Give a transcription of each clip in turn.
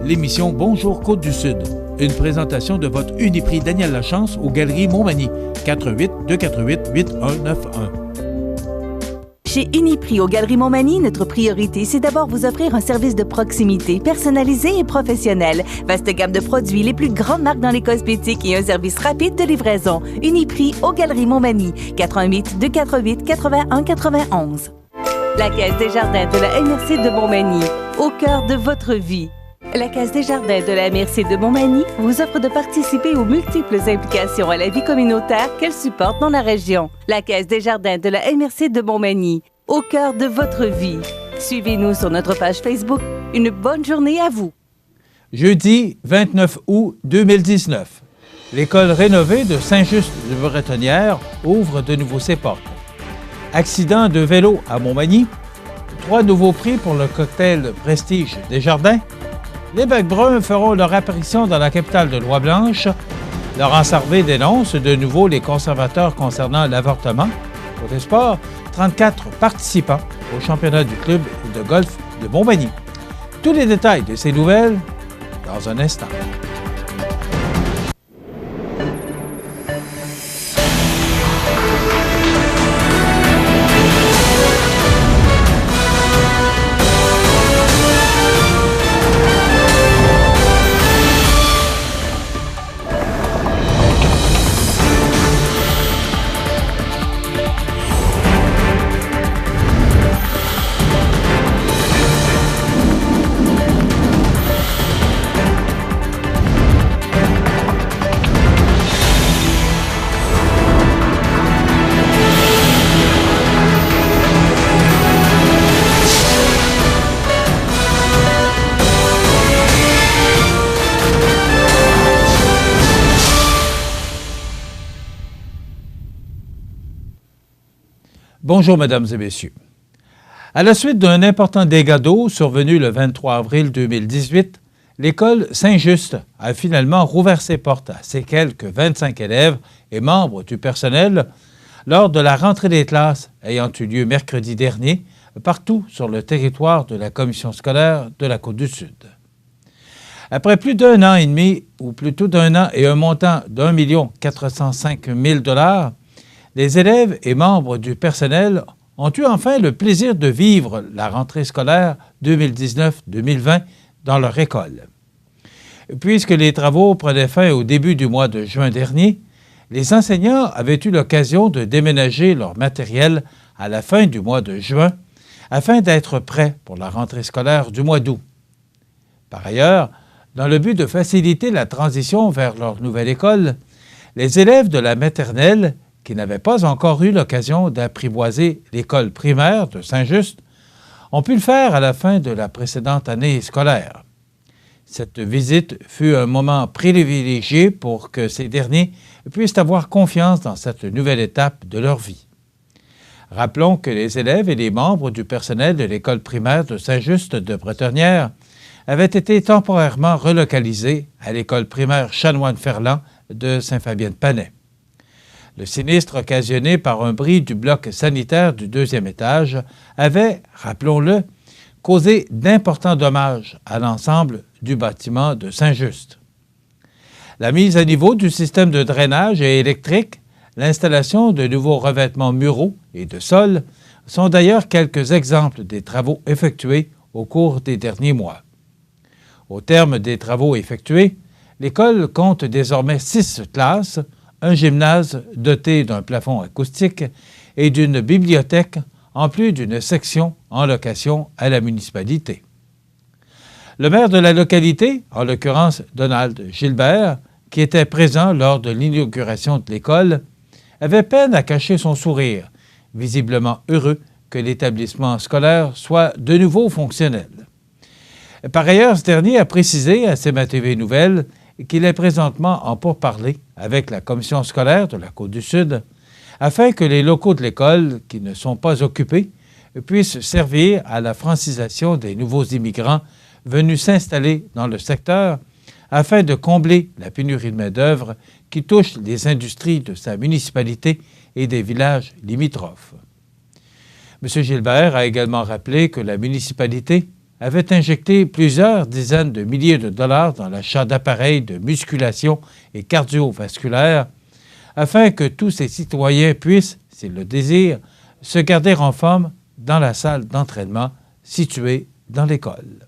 l'émission Bonjour Côte-du-Sud. Une présentation de votre Uniprix Daniel Lachance aux Galeries Montmagny. 418-248-8191. Chez Uniprix aux Galeries Montmagny, notre priorité, c'est d'abord vous offrir un service de proximité, personnalisé et professionnel. Vaste gamme de produits, les plus grandes marques dans les cosmétiques et un service rapide de livraison. Uniprix aux Galeries Montmagny. 418-248-8191. La Caisse des Jardins de la MRC de Montmagny. Au cœur de votre vie. La Caisse des Jardins de la MRC de Montmagny vous offre de participer aux multiples implications à la vie communautaire qu'elle supporte dans la région. La Caisse des Jardins de la MRC de Montmagny, au cœur de votre vie. Suivez-nous sur notre page Facebook. Une bonne journée à vous. Jeudi 29 août 2019, l'école rénovée de Saint-Just-de-Bretonnière ouvre de nouveau ses portes. Accident de vélo à Montmagny, 3 nouveaux prix pour le cocktail Prestige des Jardins. Les becs bruns feront leur apparition dans la capitale de Loi-Blanche. Laurent Sarvé dénonce de nouveau les conservateurs concernant l'avortement. Côté sport, 34 participants au championnat du club de golf de Montmagny. Tous les détails de ces nouvelles dans un instant. Bonjour, mesdames et messieurs. À la suite d'un important dégât d'eau survenu le 23 avril 2018, l'école Saint-Just a finalement rouvert ses portes à ses quelques 25 élèves et membres du personnel lors de la rentrée des classes ayant eu lieu mercredi dernier partout sur le territoire de la commission scolaire de la Côte-du-Sud. Après plus d'un an et demi, ou plutôt d'un an et un montant d'1 405 000 $, les élèves et membres du personnel ont eu enfin le plaisir de vivre la rentrée scolaire 2019-2020 dans leur école. Puisque les travaux prenaient fin au début du mois de juin dernier, les enseignants avaient eu l'occasion de déménager leur matériel à la fin du mois de juin afin d'être prêts pour la rentrée scolaire du mois d'août. Par ailleurs, dans le but de faciliter la transition vers leur nouvelle école, les élèves de la maternelle qui n'avaient pas encore eu l'occasion d'apprivoiser l'école primaire de Saint-Just, ont pu le faire à la fin de la précédente année scolaire. Cette visite fut un moment privilégié pour que ces derniers puissent avoir confiance dans cette nouvelle étape de leur vie. Rappelons que les élèves et les membres du personnel de l'école primaire de Saint-Just de Bretonnière avaient été temporairement relocalisés à l'école primaire Chanoine-Ferland de Saint-Fabien-de-Panay. Le sinistre occasionné par un bris du bloc sanitaire du 2e étage avait, rappelons-le, causé d'importants dommages à l'ensemble du bâtiment de Saint-Just. La mise à niveau du système de drainage et électrique, l'installation de nouveaux revêtements muraux et de sol sont d'ailleurs quelques exemples des travaux effectués au cours des derniers mois. Au terme des travaux effectués, l'école compte désormais 6 classes, un gymnase doté d'un plafond acoustique et d'une bibliothèque, en plus d'une section en location à la municipalité. Le maire de la localité, en l'occurrence Donald Gilbert, qui était présent lors de l'inauguration de l'école, avait peine à cacher son sourire, visiblement heureux que l'établissement scolaire soit de nouveau fonctionnel. Par ailleurs, ce dernier a précisé à CMA-TV Nouvelles qu'il est présentement en pourparlers avec la commission scolaire de la Côte-du-Sud afin que les locaux de l'école qui ne sont pas occupés puissent servir à la francisation des nouveaux immigrants venus s'installer dans le secteur afin de combler la pénurie de main-d'œuvre qui touche les industries de sa municipalité et des villages limitrophes. M. Gilbert a également rappelé que la municipalité avait injecté plusieurs dizaines de milliers de dollars dans l'achat d'appareils de musculation et cardiovasculaire afin que tous ses citoyens puissent, s'ils le désirent, se garder en forme dans la salle d'entraînement située dans l'école.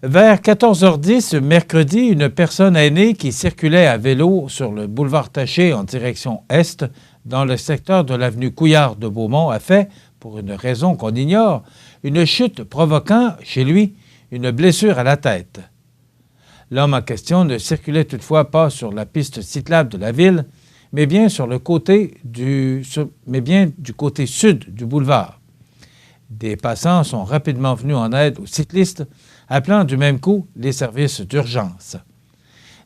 Vers 14h10, mercredi, une personne aînée qui circulait à vélo sur le boulevard Taché en direction est, dans le secteur de l'avenue Couillard de Beaumont, a fait, pour une raison qu'on ignore, une chute provoquant, chez lui, une blessure à la tête. L'homme en question ne circulait toutefois pas sur la piste cyclable de la ville, mais bien du côté sud du boulevard. Des passants sont rapidement venus en aide aux cyclistes, appelant du même coup les services d'urgence.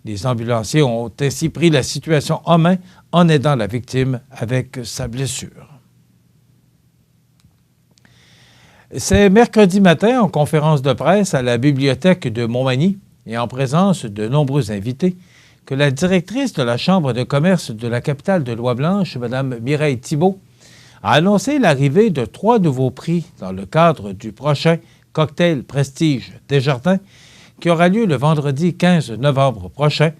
Les ambulanciers ont ainsi pris la situation en main en aidant la victime avec sa blessure. C'est mercredi matin, en conférence de presse à la bibliothèque de Montmagny et en présence de nombreux invités, que la directrice de la Chambre de commerce de la capitale de Lois-Blanches, Mme Mireille Thibault, a annoncé l'arrivée de 3 nouveaux prix dans le cadre du prochain Cocktail Prestige Desjardins qui aura lieu le vendredi 15 novembre prochain,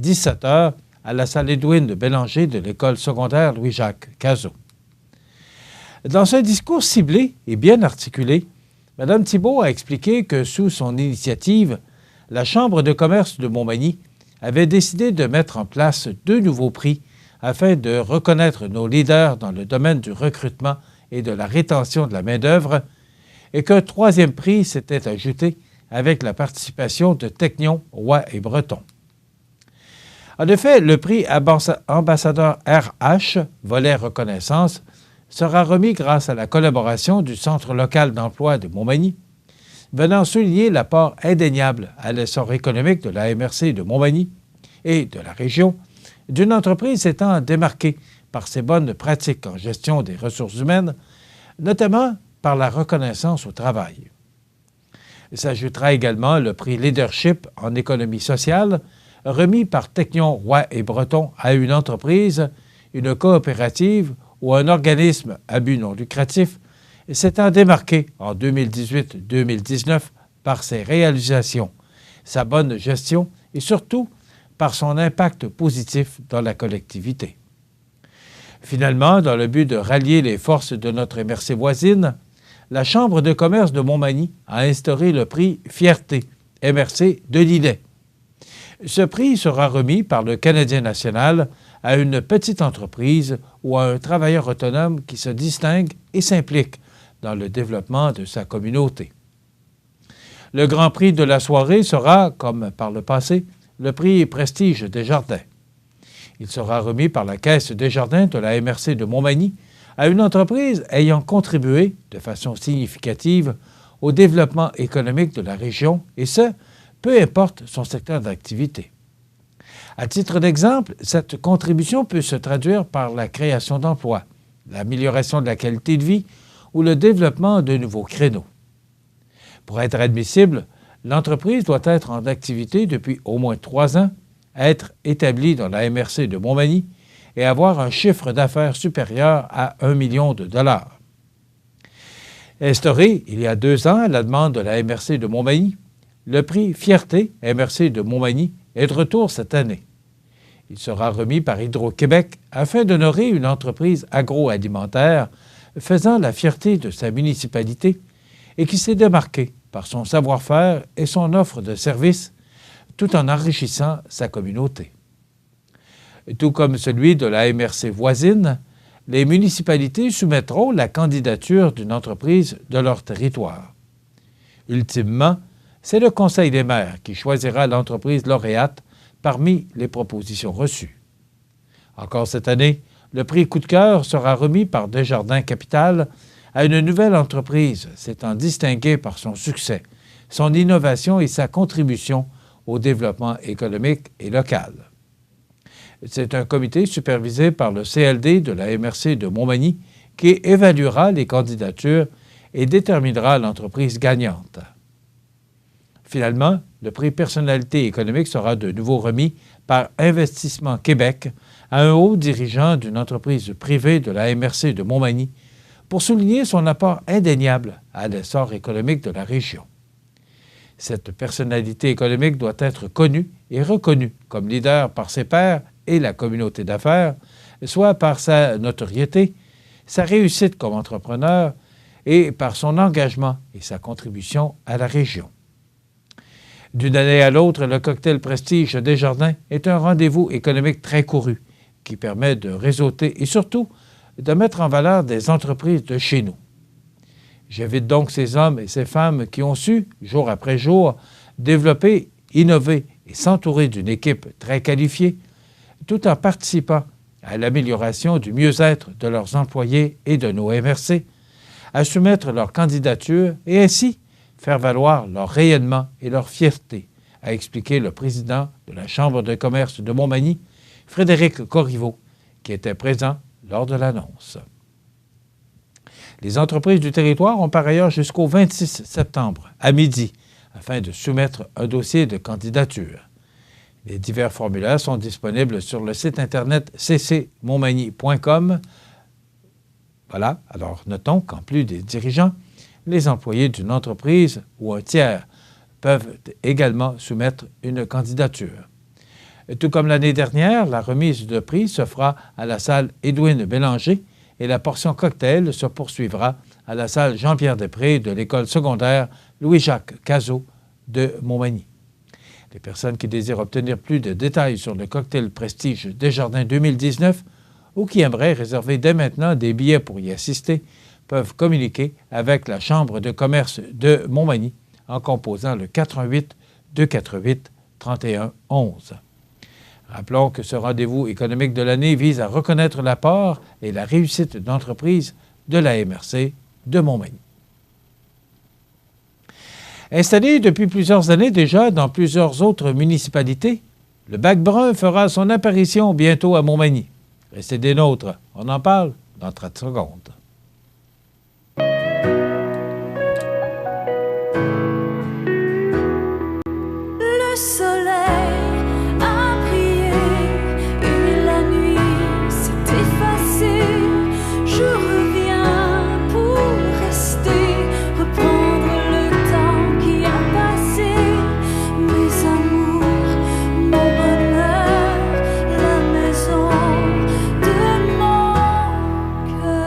17h, à la salle Édouine de Bélanger de l'école secondaire Louis-Jacques Cazot. Dans ce discours ciblé et bien articulé, Mme Thibault a expliqué que sous son initiative, la Chambre de commerce de Montmagny avait décidé de mettre en place 2 nouveaux prix afin de reconnaître nos leaders dans le domaine du recrutement et de la rétention de la main-d'œuvre, et qu'un 3e prix s'était ajouté avec la participation de Technion, Roy et Breton. En effet, le prix Ambassadeur RH, volet reconnaissance, sera remis grâce à la collaboration du Centre local d'emploi de Montmagny, venant souligner l'apport indéniable à l'essor économique de la MRC de Montmagny et de la région, d'une entreprise s'étant démarquée par ses bonnes pratiques en gestion des ressources humaines, notamment par la reconnaissance au travail. Il s'ajoutera également le prix Leadership en économie sociale, remis par Technion, Roy et Breton à une entreprise, une coopérative ou un organisme à but non lucratif, s'étant démarqué en 2018-2019 par ses réalisations, sa bonne gestion et surtout par son impact positif dans la collectivité. Finalement, dans le but de rallier les forces de notre MRC voisine, la Chambre de commerce de Montmagny a instauré le prix Fierté MRC de Lillet. Ce prix sera remis par le Canadien national à une petite entreprise ou à un travailleur autonome qui se distingue et s'implique dans le développement de sa communauté. Le grand prix de la soirée sera, comme par le passé, le prix Prestige Desjardins. Il sera remis par la Caisse Desjardins de la MRC de Montmagny à une entreprise ayant contribué de façon significative au développement économique de la région, et ce, peu importe son secteur d'activité. À titre d'exemple, cette contribution peut se traduire par la création d'emplois, l'amélioration de la qualité de vie ou le développement de nouveaux créneaux. Pour être admissible, l'entreprise doit être en activité depuis au moins 3 ans, être établie dans la MRC de Montmagny et avoir un chiffre d'affaires supérieur à 1 million de dollars. Instauré il y a 2 ans à la demande de la MRC de Montmagny, le prix Fierté MRC de Montmagny est de retour cette année. Il sera remis par Hydro-Québec afin d'honorer une entreprise agroalimentaire faisant la fierté de sa municipalité et qui s'est démarquée par son savoir-faire et son offre de services, tout en enrichissant sa communauté. Tout comme celui de la MRC voisine, les municipalités soumettront la candidature d'une entreprise de leur territoire. Ultimement, c'est le Conseil des maires qui choisira l'entreprise lauréate parmi les propositions reçues. Encore cette année, le prix Coup de cœur sera remis par Desjardins Capital à une nouvelle entreprise s'étant distinguée par son succès, son innovation et sa contribution au développement économique et local. C'est un comité supervisé par le CLD de la MRC de Montmagny qui évaluera les candidatures et déterminera l'entreprise gagnante. Finalement, le prix Personnalité économique sera de nouveau remis par Investissement Québec à un haut dirigeant d'une entreprise privée de la MRC de Montmagny pour souligner son apport indéniable à l'essor économique de la région. Cette personnalité économique doit être connue et reconnue comme leader par ses pairs et la communauté d'affaires, soit par sa notoriété, sa réussite comme entrepreneur et par son engagement et sa contribution à la région. D'une année à l'autre, le cocktail Prestige Desjardins est un rendez-vous économique très couru qui permet de réseauter et surtout de mettre en valeur des entreprises de chez nous. J'invite donc ces hommes et ces femmes qui ont su, jour après jour, développer, innover et s'entourer d'une équipe très qualifiée, tout en participant à l'amélioration du mieux-être de leurs employés et de nos MRC, à soumettre leur candidature et ainsi faire valoir leur rayonnement et leur fierté, a expliqué le président de la Chambre de commerce de Montmagny, Frédéric Corriveau, qui était présent lors de l'annonce. Les entreprises du territoire ont par ailleurs jusqu'au 26 septembre, à midi, afin de soumettre un dossier de candidature. Les divers formulaires sont disponibles sur le site Internet ccmontmagny.com. Voilà, alors notons qu'en plus des dirigeants, les employés d'une entreprise ou un tiers peuvent également soumettre une candidature. Tout comme l'année dernière, la remise de prix se fera à la salle Édouine Bélanger et la portion cocktail se poursuivra à la salle Jean-Pierre-Després de l'école secondaire Louis-Jacques Cazot de Montmagny. Les personnes qui désirent obtenir plus de détails sur le cocktail Prestige Desjardins 2019 ou qui aimeraient réserver dès maintenant des billets pour y assister peuvent communiquer avec la Chambre de commerce de Montmagny en composant le 418 248 31 11. Rappelons que ce rendez-vous économique de l'année vise à reconnaître l'apport et la réussite d'entreprises de la MRC de Montmagny. Installé depuis plusieurs années déjà dans plusieurs autres municipalités, le bac brun fera son apparition bientôt à Montmagny. Restez des nôtres, on en parle dans 30 secondes. Le soleil a brillé et la nuit s'est effacée. Je reviens pour rester, reprendre le temps qui a passé. Mes amours, mon bonheur, la maison de mon cœur.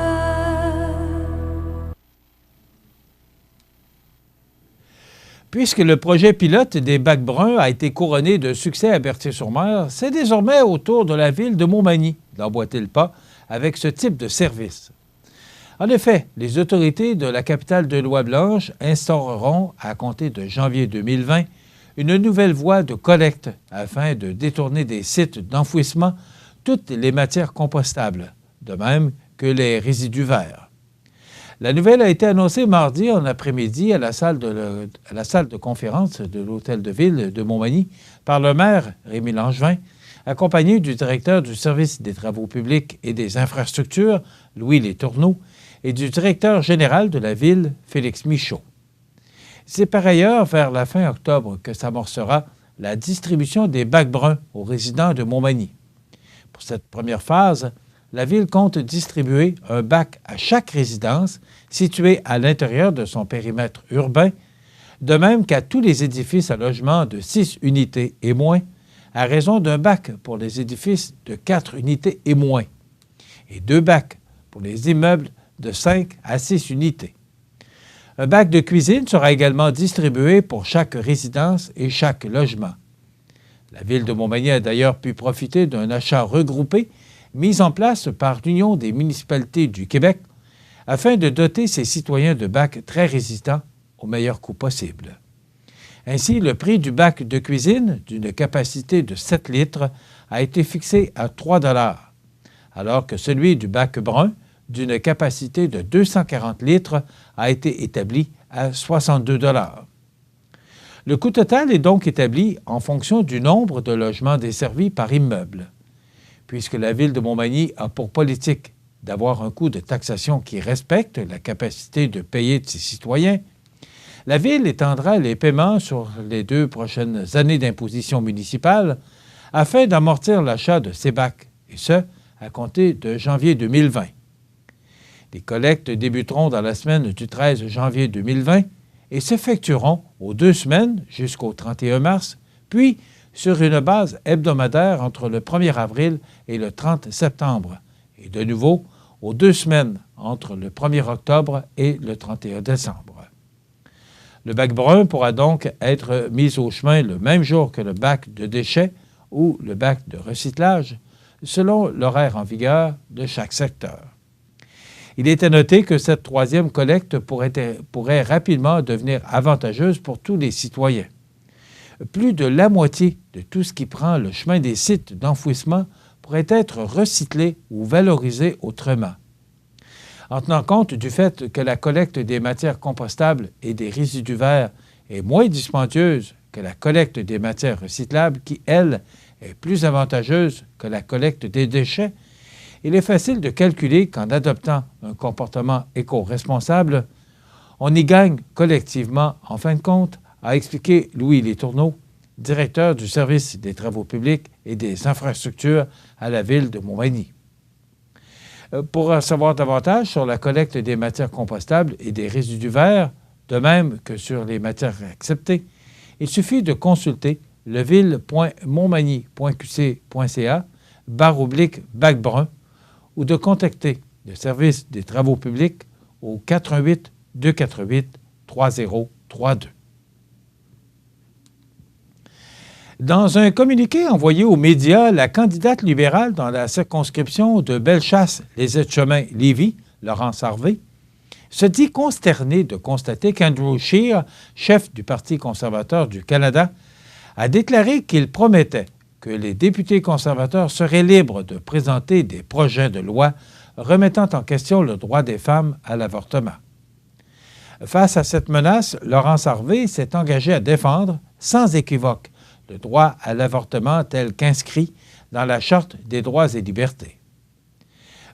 Puisque le projet pilote des bacs bruns a été couronné de succès à Berthier-sur-Mer, c'est désormais au tour de la ville de Montmagny d'emboîter le pas avec ce type de service. En effet, les autorités de la capitale de Loi-Blanche instaureront, à compter de janvier 2020, une nouvelle voie de collecte afin de détourner des sites d'enfouissement toutes les matières compostables, de même que les résidus verts. La nouvelle a été annoncée mardi en après-midi à la salle de conférence de l'Hôtel de Ville de Montmagny par le maire Rémi Langevin, accompagné du directeur du service des travaux publics et des infrastructures, Louis Letourneau, et du directeur général de la ville, Félix Michaud. C'est par ailleurs vers la fin octobre que s'amorcera la distribution des bacs bruns aux résidents de Montmagny. Pour cette première phase, la Ville compte distribuer un bac à chaque résidence située à l'intérieur de son périmètre urbain, de même qu'à tous les édifices à logement de 6 unités et moins, à raison d'un bac pour les édifices de 4 unités et moins, et 2 bacs pour les immeubles de 5 à 6 unités. Un bac de cuisine sera également distribué pour chaque résidence et chaque logement. La Ville de Montmagny a d'ailleurs pu profiter d'un achat regroupé mis en place par l'Union des municipalités du Québec afin de doter ses citoyens de bacs très résistants au meilleur coût possible. Ainsi, le prix du bac de cuisine d'une capacité de 7 litres a été fixé à 3 $, alors que celui du bac brun d'une capacité de 240 litres a été établi à 62 $. Le coût total est donc établi en fonction du nombre de logements desservis par immeuble. Puisque la Ville de Montmagny a pour politique d'avoir un coût de taxation qui respecte la capacité de payer de ses citoyens, la Ville étendra les paiements sur les 2 prochaines années d'imposition municipale afin d'amortir l'achat de ces bacs, et ce, à compter de janvier 2020. Les collectes débuteront dans la semaine du 13 janvier 2020 et s'effectueront aux 2 semaines jusqu'au 31 mars, puis sur une base hebdomadaire entre le 1er avril et le 30 septembre, et de nouveau aux 2 semaines entre le 1er octobre et le 31 décembre. Le bac brun pourra donc être mis au chemin le même jour que le bac de déchets ou le bac de recyclage, selon l'horaire en vigueur de chaque secteur. Il est à noter que cette 3e collecte pourrait rapidement devenir avantageuse pour tous les citoyens. Plus de la moitié de tout ce qui prend le chemin des sites d'enfouissement pourrait être recyclé ou valorisé autrement. En tenant compte du fait que la collecte des matières compostables et des résidus verts est moins dispendieuse que la collecte des matières recyclables, qui, elle, est plus avantageuse que la collecte des déchets, il est facile de calculer qu'en adoptant un comportement éco-responsable, on y gagne collectivement, en fin de compte, a expliqué Louis Letourneau, directeur du service des travaux publics et des infrastructures à la ville de Montmagny. Pour en savoir davantage sur la collecte des matières compostables et des résidus verts, de même que sur les matières acceptées, il suffit de consulter leville.montmagny.qc.ca/bac brun ou de contacter le service des travaux publics au 418 248 3032. Dans un communiqué envoyé aux médias, la candidate libérale dans la circonscription de Bellechasse-les Etchemins-Lévis, Laurence Harvey, se dit consternée de constater qu'Andrew Scheer, chef du Parti conservateur du Canada, a déclaré qu'il promettait que les députés conservateurs seraient libres de présenter des projets de loi remettant en question le droit des femmes à l'avortement. Face à cette menace, Laurence Harvey s'est engagée à défendre, sans équivoque, le droit à l'avortement tel qu'inscrit dans la Charte des droits et libertés.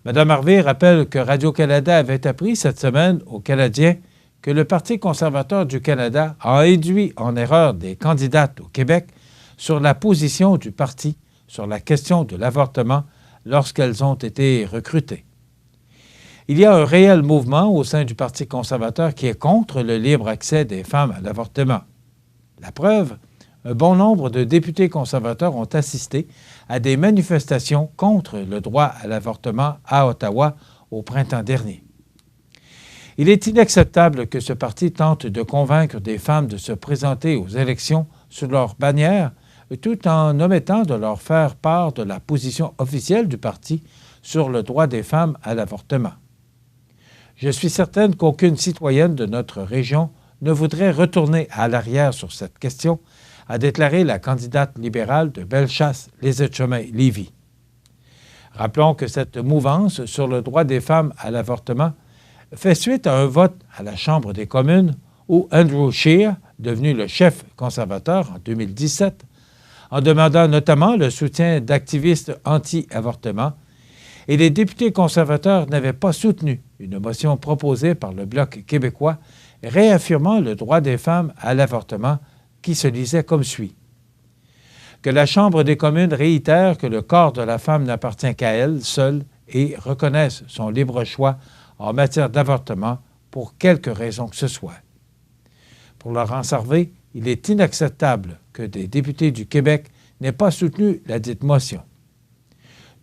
Mme Harvey rappelle que Radio-Canada avait appris cette semaine aux Canadiens que le Parti conservateur du Canada a induit en erreur des candidates au Québec sur la position du parti sur la question de l'avortement lorsqu'elles ont été recrutées. Il y a un réel mouvement au sein du Parti conservateur qui est contre le libre accès des femmes à l'avortement. La preuve, un bon nombre de députés conservateurs ont assisté à des manifestations contre le droit à l'avortement à Ottawa au printemps dernier. Il est inacceptable que ce parti tente de convaincre des femmes de se présenter aux élections sous leur bannière, tout en omettant de leur faire part de la position officielle du parti sur le droit des femmes à l'avortement. Je suis certaine qu'aucune citoyenne de notre région ne voudrait retourner à l'arrière sur cette question, a déclaré la candidate libérale de Bellechasse-les Etchemins-Lévis. Rappelons que cette mouvance sur le droit des femmes à l'avortement fait suite à un vote à la Chambre des communes où Andrew Scheer, devenu le chef conservateur en 2017, en demandant notamment le soutien d'activistes anti-avortement, et les députés conservateurs n'avaient pas soutenu une motion proposée par le Bloc québécois réaffirmant le droit des femmes à l'avortement qui se lisait comme suit. Que la Chambre des communes réitère que le corps de la femme n'appartient qu'à elle seule et reconnaisse son libre choix en matière d'avortement pour quelque raison que ce soit. Pour Laurence Harvey, il est inacceptable que des députés du Québec n'aient pas soutenu la dite motion.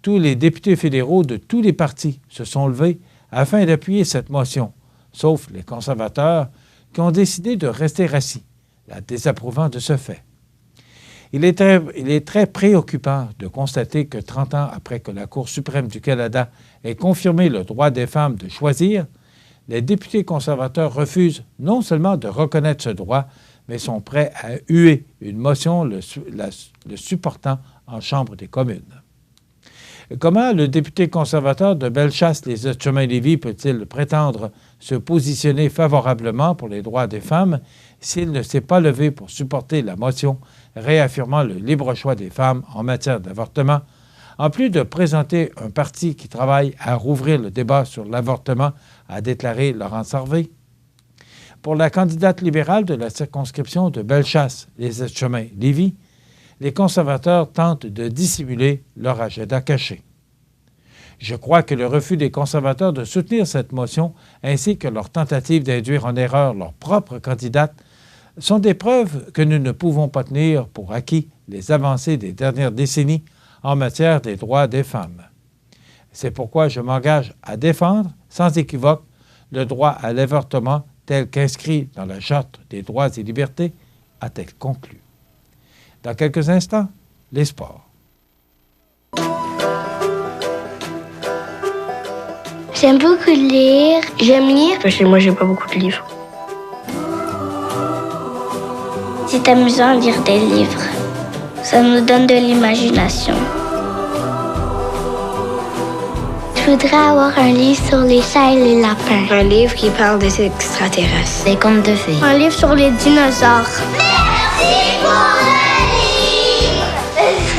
Tous les députés fédéraux de tous les partis se sont levés afin d'appuyer cette motion, sauf les conservateurs qui ont décidé de rester assis, la désapprouvant de ce fait. Il est très préoccupant de constater que 30 ans après que la Cour suprême du Canada ait confirmé le droit des femmes de choisir, les députés conservateurs refusent non seulement de reconnaître ce droit, mais sont prêts à huer une motion le supportant en Chambre des communes. Comment le député conservateur de Bellechasse-les Etchemins-Lévis peut-il prétendre se positionner favorablement pour les droits des femmes s'il ne s'est pas levé pour supporter la motion réaffirmant le libre choix des femmes en matière d'avortement, en plus de présenter un parti qui travaille à rouvrir le débat sur l'avortement, a déclaré Laurence Harvey? Pour la candidate libérale de la circonscription de Bellechasse-les Etchemins-Lévis, les conservateurs tentent de dissimuler leur agenda caché. Je crois que le refus des conservateurs de soutenir cette motion, ainsi que leur tentative d'induire en erreur leur propre candidate, sont des preuves que nous ne pouvons pas tenir pour acquis les avancées des dernières décennies en matière des droits des femmes. C'est pourquoi je m'engage à défendre, sans équivoque, le droit à l'avortement tel qu'inscrit dans la Charte des droits et libertés, a-t-elle conclu. Dans quelques instants, les sports. J'aime beaucoup lire. J'aime lire. Chez moi, j'ai pas beaucoup de livres. C'est amusant de lire des livres. Ça nous donne de l'imagination. Je voudrais avoir un livre sur les chats et les lapins. Un livre qui parle des extraterrestres. Des contes de fées. Un livre sur les dinosaures. Merci pour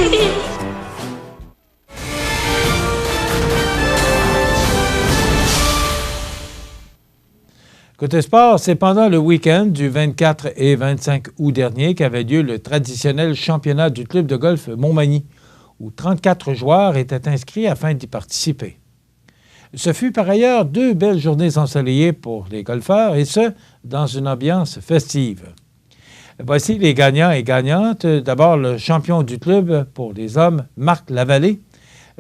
le livre! Côté sport, c'est pendant le week-end du 24 et 25 août dernier qu'avait lieu le traditionnel championnat du club de golf Montmagny, où 34 joueurs étaient inscrits afin d'y participer. Ce fut par ailleurs 2 belles journées ensoleillées pour les golfeurs, et ce, dans une ambiance festive. Voici les gagnants et gagnantes. D'abord, le champion du club pour les hommes, Marc Lavallée.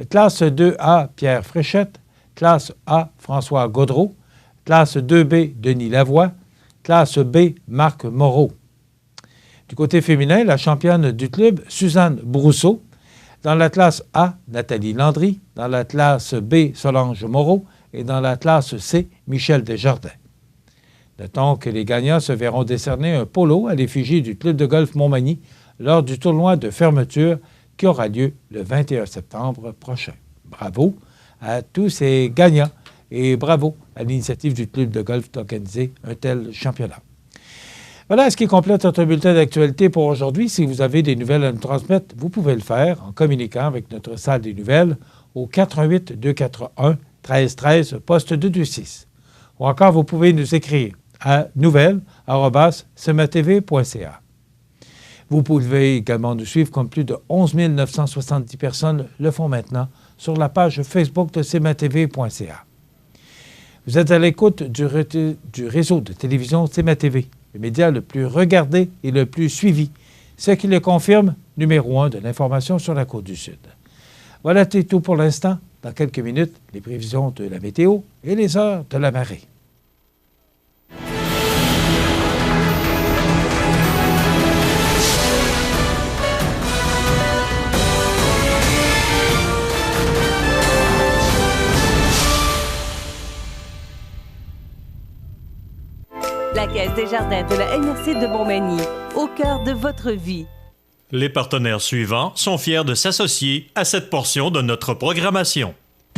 Classe 2A, Pierre Fréchette. Classe A, François Gaudreau. Classe 2B, Denis Lavoie. Classe B, Marc Moreau. Du côté féminin, la championne du club, Suzanne Brousseau. Dans la classe A, Nathalie Landry. Dans la classe B, Solange Moreau. Et dans la classe C, Michel Desjardins. Notons que les gagnants se verront décerner un polo à l'effigie du club de golf Montmagny lors du tournoi de fermeture qui aura lieu le 21 septembre prochain. Bravo à tous ces gagnants et bravo à l'initiative du club de golf d'organiser un tel championnat. Voilà ce qui complète notre bulletin d'actualité pour aujourd'hui. Si vous avez des nouvelles à nous transmettre, vous pouvez le faire en communiquant avec notre salle des nouvelles au 88 241 13 13 poste 226. Ou encore, vous pouvez nous écrire à nouvelles@sematv.ca. Vous pouvez également nous suivre comme plus de 11 970 personnes le font maintenant sur la page Facebook de sematv.ca. Vous êtes à l'écoute du réseau de télévision CMA-TV, le média le plus regardé et le plus suivi, ce qui le confirme, numéro 1 de l'information sur la Côte-du-Sud. Voilà, c'est tout pour l'instant. Dans quelques minutes, les prévisions de la météo et les heures de la marée. La Caisse des Jardins de la MRC de Montmagny, au cœur de votre vie. Les partenaires suivants sont fiers de s'associer à cette portion de notre programmation.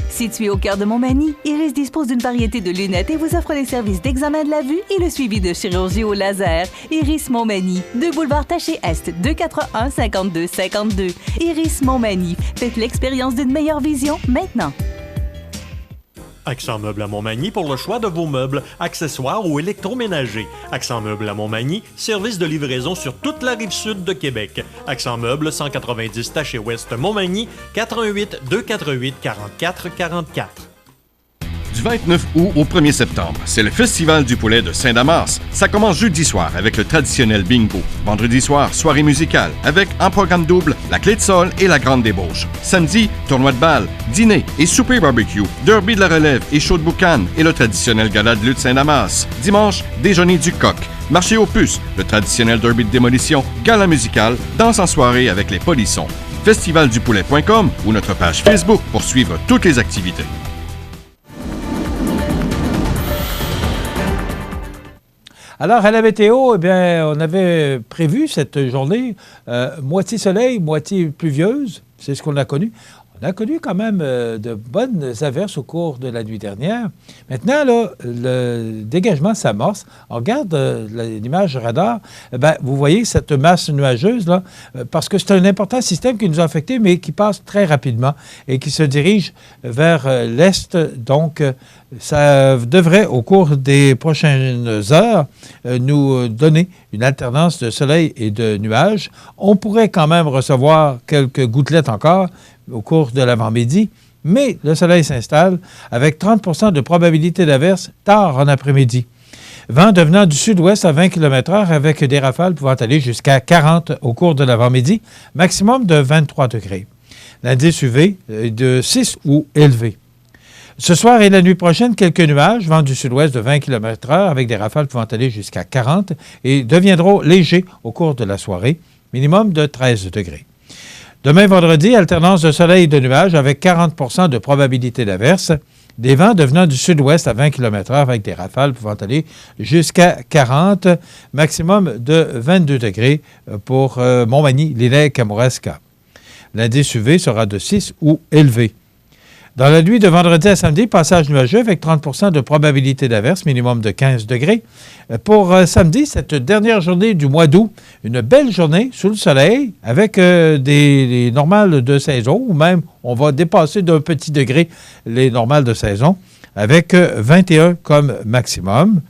Situé au cœur de Montmagny, Iris dispose d'une variété de lunettes et vous offre les services d'examen de la vue et le suivi de chirurgie au laser. Iris Montmagny, 2 boulevard Taché-Est, 241-5252. Iris Montmagny, faites l'expérience d'une meilleure vision maintenant. Accent Meubles à Montmagny pour le choix de vos meubles, accessoires ou électroménagers. Accent Meubles à Montmagny, service de livraison sur toute la rive sud de Québec. Accent Meubles, 190 Taché-Ouest Montmagny, 88 248 44 44. Du 29 août au 1er septembre, c'est le Festival du poulet de Saint-Damas. Ça commence jeudi soir avec le traditionnel bingo. Vendredi soir, soirée musicale avec en programme double la clé de sol et la grande débauche. Samedi, tournoi de balle, dîner et souper barbecue, derby de la relève et show de boucan et le traditionnel gala de lutte Saint-Damas. Dimanche, déjeuner du coq, marché aux puces, le traditionnel derby de démolition, gala musical, danse en soirée avec les polissons. Festivaldupoulet.com ou notre page Facebook pour suivre toutes les activités. Alors, à la météo, eh bien, on avait prévu cette journée moitié soleil, moitié pluvieuse. C'est ce qu'on a connu. On a connu quand même de bonnes averses au cours de la nuit dernière. Maintenant, là, le dégagement s'amorce. On regarde l'image radar. Bien, vous voyez cette masse nuageuse, là, parce que c'est un important système qui nous a affectés, mais qui passe très rapidement et qui se dirige vers l'est. Donc, ça devrait, au cours des prochaines heures, nous donner une alternance de soleil et de nuages. On pourrait quand même recevoir quelques gouttelettes encore au cours de l'avant-midi, mais le soleil s'installe avec 30 de probabilité d'averse tard en après-midi. Vent devenant du sud-ouest à 20 km/h avec des rafales pouvant aller jusqu'à 40 au cours de l'avant-midi, maximum de 23 degrés. L'indice UV est de 6 ou élevé. Ce soir et la nuit prochaine, quelques nuages, vent du sud-ouest de 20 km/h avec des rafales pouvant aller jusqu'à 40 et deviendront légers au cours de la soirée, minimum de 13 degrés. Demain vendredi, alternance de soleil et de nuages avec 40 de probabilité d'averse. Des vents devenant du sud-ouest à 20 km/h avec des rafales pouvant aller jusqu'à 40, maximum de 22 degrés pour Montmagny, Lilley, Kamouraska. L'indice UV sera de 6 ou élevé. Dans la nuit de vendredi à samedi, passage nuageux avec 30 de probabilité d'averse, minimum de 15 degrés. Pour samedi, cette dernière journée du mois d'août, une belle journée sous le soleil avec des normales de saison, ou même on va dépasser d'un petit degré les normales de saison, avec 21 comme maximum.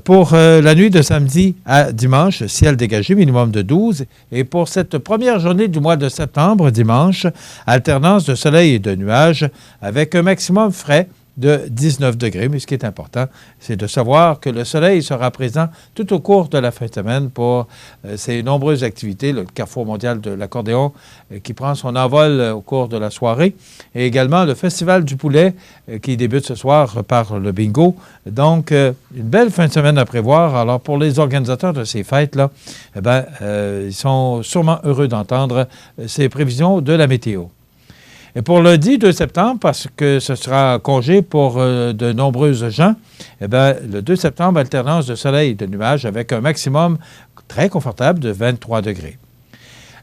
Pour la nuit de samedi à dimanche, ciel dégagé, minimum de 12. Et pour cette première journée du mois de septembre, dimanche, alternance de soleil et de nuages avec un maximum frais de 19 degrés. Mais ce qui est important, c'est de savoir que le soleil sera présent tout au cours de la fin de semaine pour ces nombreuses activités. Le Carrefour mondial de l'accordéon qui prend son envol au cours de la soirée. Et également le Festival du poulet qui débute ce soir par le bingo. Donc, une belle fin de semaine à prévoir. Alors, pour les organisateurs de ces fêtes-là, ils sont sûrement heureux d'entendre ces prévisions de la météo. Et pour le 2 septembre, parce que ce sera congé pour de nombreuses gens, le 2 septembre, alternance de soleil et de nuages avec un maximum très confortable de 23 degrés.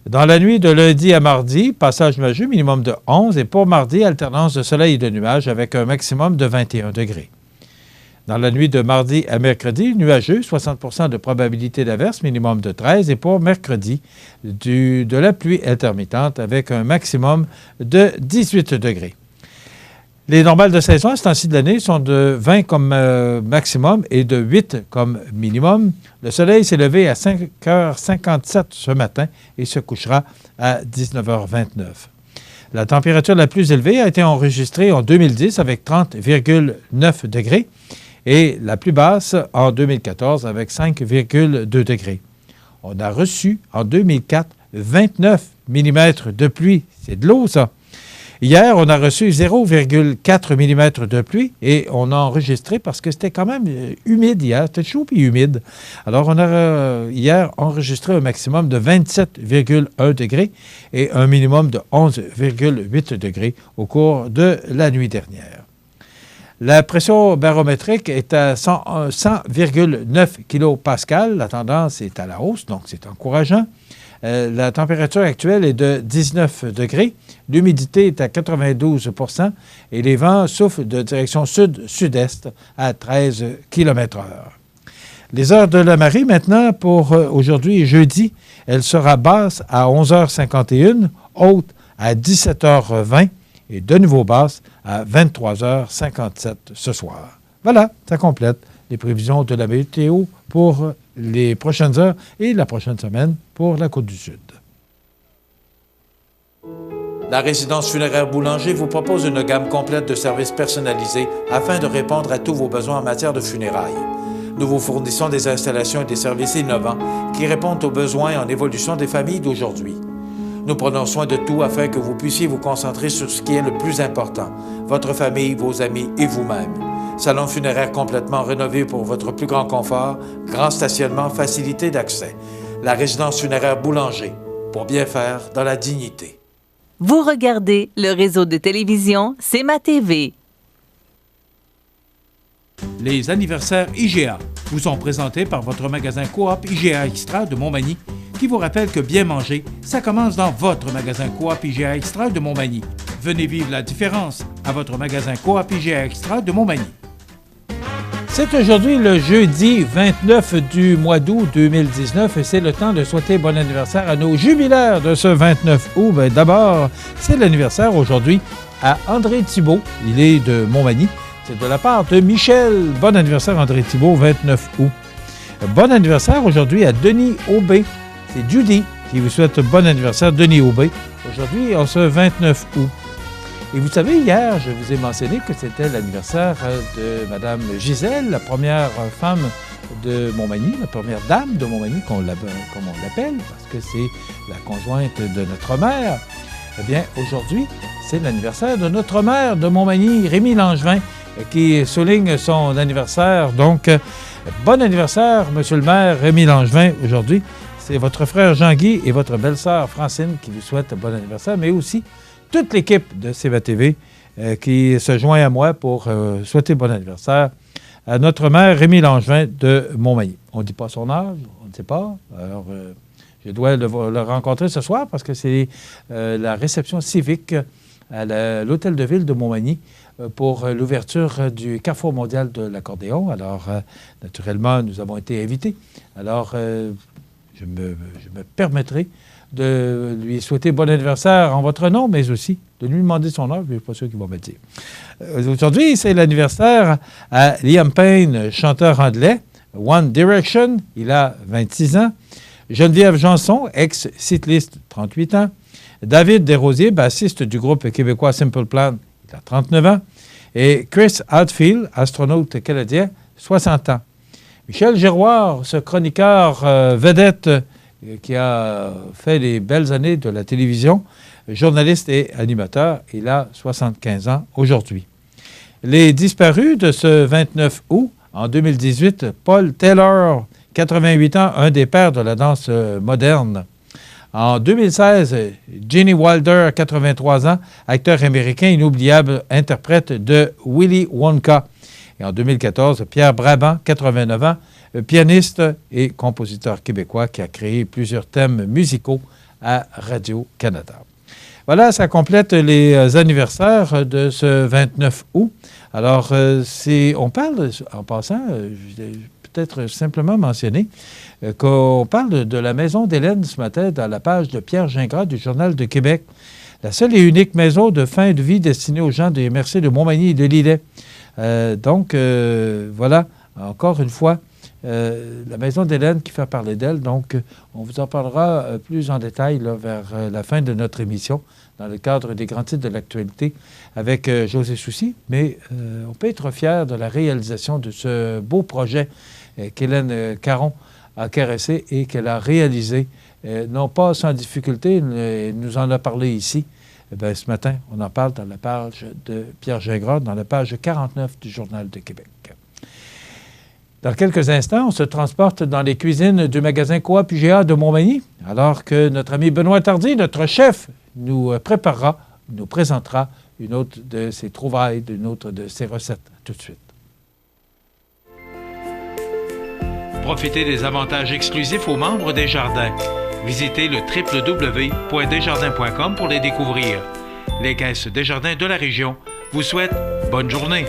Dans la nuit de lundi à mardi, passage nuageux, minimum de 11. Et pour mardi, alternance de soleil et de nuages avec un maximum de 21 degrés. Dans la nuit de mardi à mercredi, nuageux, 60 de probabilité d'averse, minimum de 13. Et pour mercredi, de la pluie intermittente avec un maximum de 18 degrés. Les normales de saison à ce temps-ci de l'année sont de 20 comme maximum et de 8 comme minimum. Le soleil s'est levé à 5h57 ce matin et se couchera à 19h29. La température la plus élevée a été enregistrée en 2010 avec 30,9 degrés. Et la plus basse en 2014 avec 5,2 degrés. On a reçu en 2004 29 mm de pluie. C'est de l'eau, ça. Hier, on a reçu 0,4 mm de pluie et on a enregistré parce que c'était quand même humide hier. C'était chaud et humide. Alors, on a hier enregistré un maximum de 27,1 degrés et un minimum de 11,8 degrés au cours de la nuit dernière. La pression barométrique est à 100,9 kPa. La tendance est à la hausse, donc c'est encourageant. La température actuelle est de 19 degrés. L'humidité est à 92 % et les vents soufflent de direction sud-sud-est à 13 km/h. Les heures de la marée, maintenant, pour aujourd'hui et jeudi, elle sera basse à 11h51, haute à 17h20 et de nouveau basse à 23h57 ce soir. Voilà, ça complète les prévisions de la météo pour les prochaines heures et la prochaine semaine pour la Côte-du-Sud. La résidence funéraire Boulanger vous propose une gamme complète de services personnalisés afin de répondre à tous vos besoins en matière de funérailles. Nous vous fournissons des installations et des services innovants qui répondent aux besoins en évolution des familles d'aujourd'hui. Nous prenons soin de tout afin que vous puissiez vous concentrer sur ce qui est le plus important, votre famille, vos amis et vous-même. Salon funéraire complètement rénové pour votre plus grand confort, grand stationnement, facilité d'accès. La résidence funéraire Boulanger, pour bien faire dans la dignité. Vous regardez le réseau de télévision C'est ma TV. Les anniversaires IGA vous sont présentés par votre magasin Coop IGA Extra de Montmagny, qui vous rappelle que bien manger, ça commence dans votre magasin Coop IGA Extra de Montmagny. Venez vivre la différence à votre magasin Coop IGA Extra de Montmagny. C'est aujourd'hui le jeudi 29 du mois d'août 2019 et c'est le temps de souhaiter bon anniversaire à nos jubilaires de ce 29 août. D'abord, c'est l'anniversaire aujourd'hui à André Thibault. Il est de Montmagny. C'est de la part de Michel. Bon anniversaire André Thibault, 29 août. Bon anniversaire aujourd'hui à Denis Aubé. C'est Judy qui vous souhaite bon anniversaire, Denis Aubé, aujourd'hui en ce 29 août. Et vous savez, hier, je vous ai mentionné que c'était l'anniversaire de Mme Gisèle, la première femme de Montmagny, la première dame de Montmagny, comme on l'appelle, parce que c'est la conjointe de notre maire. Eh bien, aujourd'hui, c'est l'anniversaire de notre maire de Montmagny, Rémi Langevin, qui souligne son anniversaire. Donc, bon anniversaire, Monsieur le maire Rémi Langevin, aujourd'hui. C'est votre frère Jean-Guy et votre belle-sœur Francine qui vous souhaitent un bon anniversaire, mais aussi toute l'équipe de CEVA TV qui se joint à moi pour souhaiter bon anniversaire à notre maire Rémi Langevin de Montmagny. On ne dit pas son âge, on ne sait pas. Alors, je dois le rencontrer ce soir parce que c'est la réception civique à l'Hôtel de Ville de Montmagny pour l'ouverture du Carrefour mondial de l'accordéon. Alors, naturellement, nous avons été invités. Alors, je me permettrai de lui souhaiter bon anniversaire en votre nom, mais aussi de lui demander son âge, mais je ne suis pas sûr qu'il va me le dire. Aujourd'hui, c'est l'anniversaire à Liam Payne, chanteur anglais, One Direction, il a 26 ans. Geneviève Janson, ex-cycliste, 38 ans. David Desrosiers, bassiste du groupe québécois Simple Plan, il a 39 ans. Et Chris Hadfield, astronaute canadien, 60 ans. Michel Giroir, ce chroniqueur vedette qui a fait les belles années de la télévision, journaliste et animateur, il a 75 ans aujourd'hui. Les disparus de ce 29 août, en 2018, Paul Taylor, 88 ans, un des pères de la danse moderne. En 2016, Gene Wilder, 83 ans, acteur américain inoubliable, interprète de Willy Wonka. Et en 2014, Pierre Brabant, 89 ans, pianiste et compositeur québécois qui a créé plusieurs thèmes musicaux à Radio-Canada. Voilà, ça complète les anniversaires de ce 29 août. Alors, on parle, en passant, peut-être simplement mentionner qu'on parle de la maison d'Hélène ce matin dans la page de Pierre Gingras du Journal de Québec. La seule et unique maison de fin de vie destinée aux gens des MRC de Montmagny et de Lillet. Donc, voilà, encore une fois, la maison d'Hélène qui fait parler d'elle. Donc, on vous en parlera plus en détail là, vers la fin de notre émission, dans le cadre des grands titres de l'actualité, avec José Soucy. Mais on peut être fier de la réalisation de ce beau projet qu'Hélène Caron a caressé et qu'elle a réalisé, non pas sans difficulté, elle nous en a parlé ici. Bien, ce matin, on en parle dans la page de Pierre Gingras, dans la page 49 du Journal de Québec. Dans quelques instants, on se transporte dans les cuisines du magasin Coop IGA de Montmagny, alors que notre ami Benoît Tardy, notre chef, nous préparera, nous présentera une autre de ses trouvailles, une autre de ses recettes. Tout de suite. Profitez des avantages exclusifs aux membres des Jardins. Visitez le www.desjardins.com pour les découvrir. Les caisses Desjardins de la région vous souhaitent bonne journée.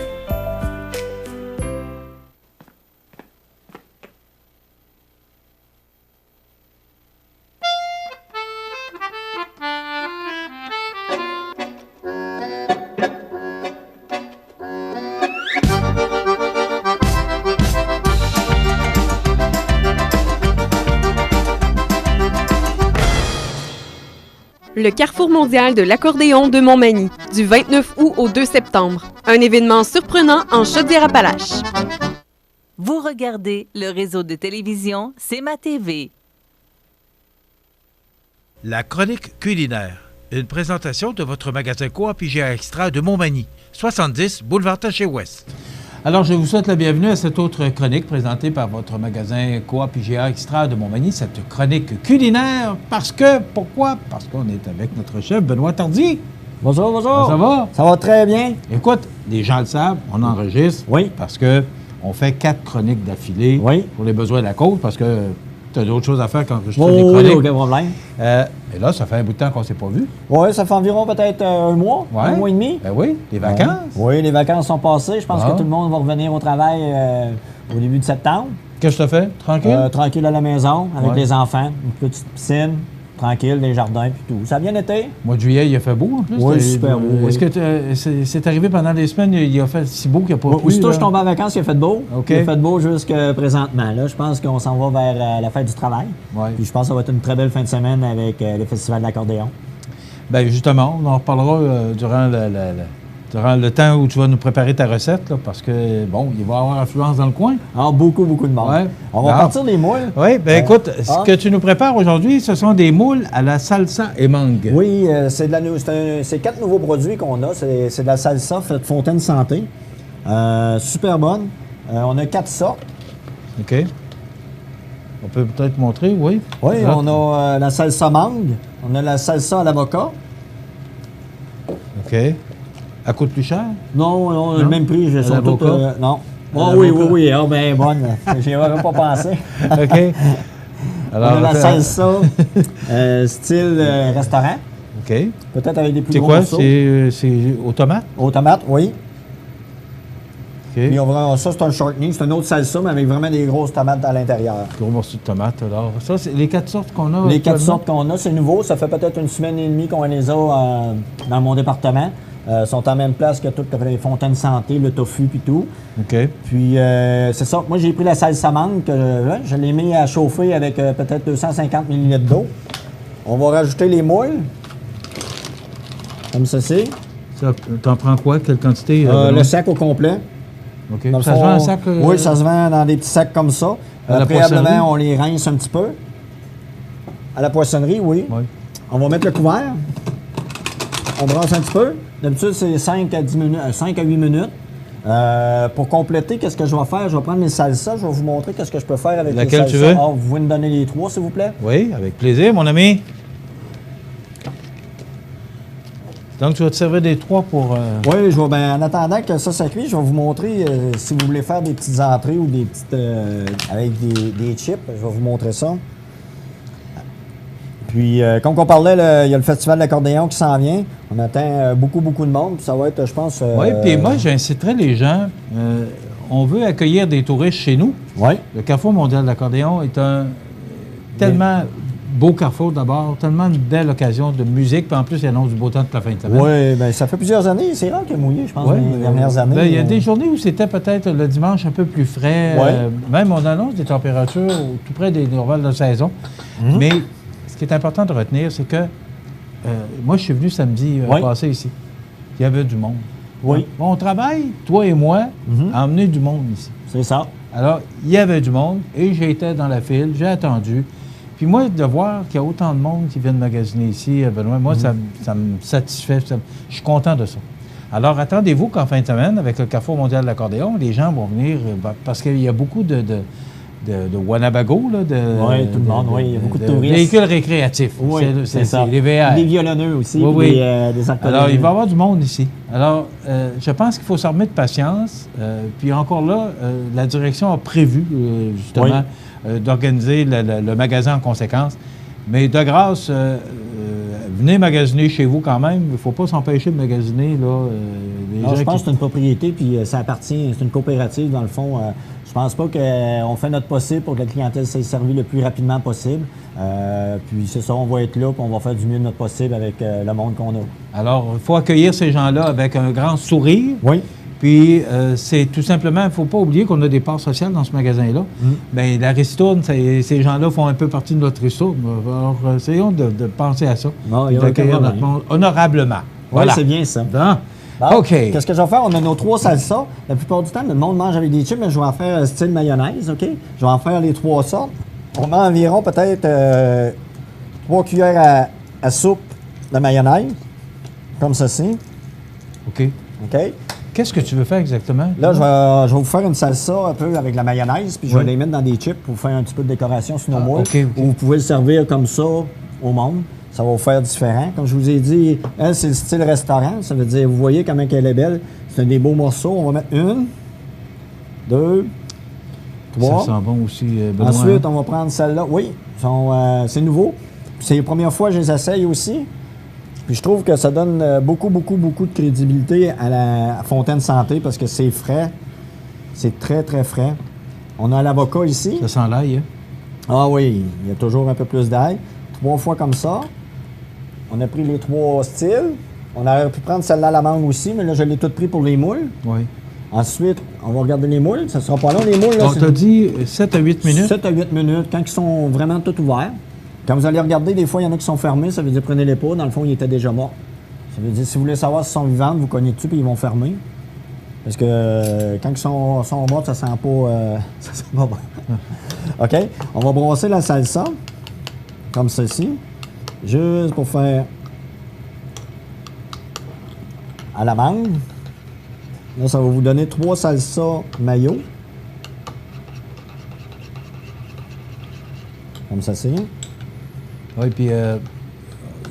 Le Carrefour mondial de l'accordéon de Montmagny, du 29 août au 2 septembre. Un événement surprenant en Chaudière-Appalaches. Vous regardez le réseau de télévision CEMA TV. La chronique culinaire. Une présentation de votre magasin Coop IGA Extra de Montmagny, 70 boulevard Taché-Ouest. Alors, je vous souhaite la bienvenue à cette autre chronique présentée par votre magasin Coop IGA Extra de Montmagny, cette chronique culinaire. Pourquoi? Parce qu'on est avec notre chef Benoît Tardy. Bonjour, bonjour. Comment ça va? Ça va très bien. Écoute, les gens le savent, on enregistre. Oui. Parce qu'on fait 4 chroniques d'affilée pour les besoins de la cause, parce que tu as d'autres choses à faire qu'enregistrer des chroniques. Oui, aucun problème. Et là, ça fait un bout de temps qu'on ne s'est pas vu. Oui, ça fait environ peut-être un mois et demi. Ben oui, les vacances. Oui, les vacances sont passées. Je pense que tout le monde va revenir au travail au début de septembre. Qu'est-ce que tu as fait? Tranquille? Tranquille à la maison, avec les enfants, une petite piscine, tranquille, des jardins puis tout. Ça a bien été. Au mois de juillet, il a fait beau en plus. Oui, super beau. Est-ce que c'est arrivé pendant les semaines, il a fait si beau qu'il n'y a pas plu? Aussitôt je tombe en vacances, il a fait beau. Okay. Il a fait beau jusqu'à présentement. Là, je pense qu'on s'en va vers la fête du travail. Ouais. Puis je pense que ça va être une très belle fin de semaine avec le Festival de l'accordéon. Bien, justement, on en reparlera durant le temps où tu vas nous préparer ta recette, là, parce que, bon, il va y avoir affluence dans le coin. Ah, beaucoup de monde. Ouais. On va partir des moules. Oui, bien écoute, ce que tu nous prépares aujourd'hui, ce sont des moules à la salsa et mangue. Oui, c'est 4 nouveaux produits qu'on a. C'est de la salsa faite Fontaine Santé. Super bonne. On a 4 sortes. OK. On peut peut-être montrer, oui. Oui, on a la salsa mangue. On a la salsa à l'avocat. OK. Elle coûte plus cher? Non, le même prix. Sont toutes, non. Oh, oui. Ah, bien bonne. J'y avais pas pensé. OK. Alors, on a la salsa style restaurant. OK. Peut-être avec des plus gros morceaux. C'est aux tomates? Aux tomates, oui. OK. Puis ça, c'est un shortening. C'est une autre salsa, mais avec vraiment des grosses tomates à l'intérieur. Gros morceaux de tomates, alors. Ça, c'est les 4 sortes qu'on a? Les 4 sortes qu'on a, c'est nouveau. Ça fait peut-être une semaine et demie qu'on les a dans mon département. Sont en même place que toutes les Fontaines Santé, le tofu puis tout. OK. Puis, c'est ça. Moi, j'ai pris la salsa mangue, je l'ai mis à chauffer avec peut-être 250 ml d'eau. On va rajouter les moules, comme ceci. Ça, t'en prends quoi? Quelle quantité? Le sac au complet. OK. Ça se vend en sac? Oui, ça se vend dans des petits sacs comme ça. Préalablement, on les rince un petit peu. À la poissonnerie, oui. On va mettre le couvert. On brasse un petit peu. D'habitude, c'est 5 à 8 minutes. Pour compléter, qu'est-ce que je vais faire? Je vais prendre les salsas. Je vais vous montrer qu'est-ce que je peux faire avec les salsas. Tu veux? Vous pouvez me donner les 3, s'il vous plaît? Oui, avec plaisir, mon ami. Donc, tu vas te servir des 3 pour... Oui, en attendant que ça cuise, je vais vous montrer si vous voulez faire des petites entrées ou des petites... avec des chips. Je vais vous montrer ça. Puis, comme on parlait, il y a le Festival de l'accordéon qui s'en vient. On attend beaucoup de monde. Ça va être, je pense... Oui, puis moi, j'inciterais les gens. On veut accueillir des touristes chez nous. Oui. Le Carrefour mondial de l'accordéon est un tellement beau carrefour d'abord, tellement une belle occasion de musique. Puis en plus, il annonce du beau temps toute la fin de semaine. Oui, bien, ça fait plusieurs années. C'est rare qu'il y ait mouillé, je pense, les dernières années. Il y a des journées où c'était peut-être le dimanche un peu plus frais. Même, on annonce des températures tout près des normales de saison. Mais... ce qui est important de retenir, c'est que moi, je suis venu samedi passé ici. Il y avait du monde. Oui. On travaille, toi et moi, à emmener du monde ici. C'est ça. Alors, il y avait du monde et j'étais dans la file, j'ai attendu. Puis moi, de voir qu'il y a autant de monde qui viennent magasiner ici, Benoît, moi, ça me satisfait. Je suis content de ça. Alors, attendez-vous qu'en fin de semaine, avec le Carrefour mondial de l'accordéon, les gens vont venir, parce qu'il y a beaucoup de Wanabago, là, oui, tout le monde, oui. Il y a beaucoup de touristes. Véhicules récréatifs. Oui, c'est ça. Les VR. Des violonneux aussi, oui. Des accordéons. Alors, il va y avoir du monde ici. Alors, je pense qu'il faut s'armer de patience. Puis encore là, la direction a prévu, justement, d'organiser le magasin en conséquence. Mais de grâce, venez magasiner chez vous quand même. Il ne faut pas s'empêcher de magasiner. Là, je pense que c'est une propriété, puis ça appartient, c'est une coopérative, dans le fond. Je pense pas qu'on fait notre possible pour que la clientèle s'est servie le plus rapidement possible. Puis c'est ça, on va être là, puis on va faire du mieux de notre possible avec le monde qu'on a. Alors, il faut accueillir ces gens-là avec un grand sourire. Oui. Puis, c'est tout simplement, il ne faut pas oublier qu'on a des parts sociales dans ce magasin-là. Bien, la ristourne, ces gens-là font un peu partie de notre ristourne. Alors, essayons de penser à ça. D'accueillir notre monde honorablement. Voilà. Oui, c'est bien ça. Bon, OK. Qu'est-ce que je vais faire? On a nos 3 salsas. La plupart du temps, le monde mange avec des chips, mais je vais en faire style mayonnaise, OK? Je vais en faire les 3 sortes. On met environ peut-être 3 cuillères à soupe de mayonnaise, comme ceci. OK. OK? Qu'est-ce que tu veux faire exactement? Là, je vais vous faire une salsa un peu avec la mayonnaise, puis je vais les mettre dans des chips pour faire un petit peu de décoration sur nos moules. OK. Ou vous pouvez le servir comme ça au monde. Ça va vous faire différent. Comme je vous ai dit, elle, c'est le style restaurant. Ça veut dire, vous voyez comment elle est belle. C'est des beaux morceaux. On va mettre 1, 2, 3. Ça sent bon aussi, Benoît. Ensuite, on va prendre celle-là. Oui, c'est nouveau. C'est la première fois que je les essaye aussi. Puis je trouve que ça donne beaucoup de crédibilité à la Fontaine Santé parce que c'est frais. C'est très, très frais. On a l'avocat ici. Ça sent l'ail, hein? Ah oui, il y a toujours un peu plus d'ail. 3 fois comme ça. On a pris les 3 styles. On aurait pu prendre celle-là à la mangue aussi, mais là, je l'ai toute pris pour les moules. Oui. Ensuite, on va regarder les moules. Ça ne sera pas long, les moules. On t'a dit 7 à 8 minutes? 7 à 8 minutes, quand ils sont vraiment tout ouverts. Quand vous allez regarder, des fois, il y en a qui sont fermés. Ça veut dire prenez-les pas. Dans le fond, ils étaient déjà morts. Ça veut dire si vous voulez savoir s'ils sont vivants, vous cognez dessus puis ils vont fermer. Parce que quand ils sont morts, ça sent pas, ça sent pas bon. OK? On va brasser la salsa, comme ceci, juste pour faire à la mangue. Là, ça va vous donner 3 salsa mayo. Comme ceci. Oui, puis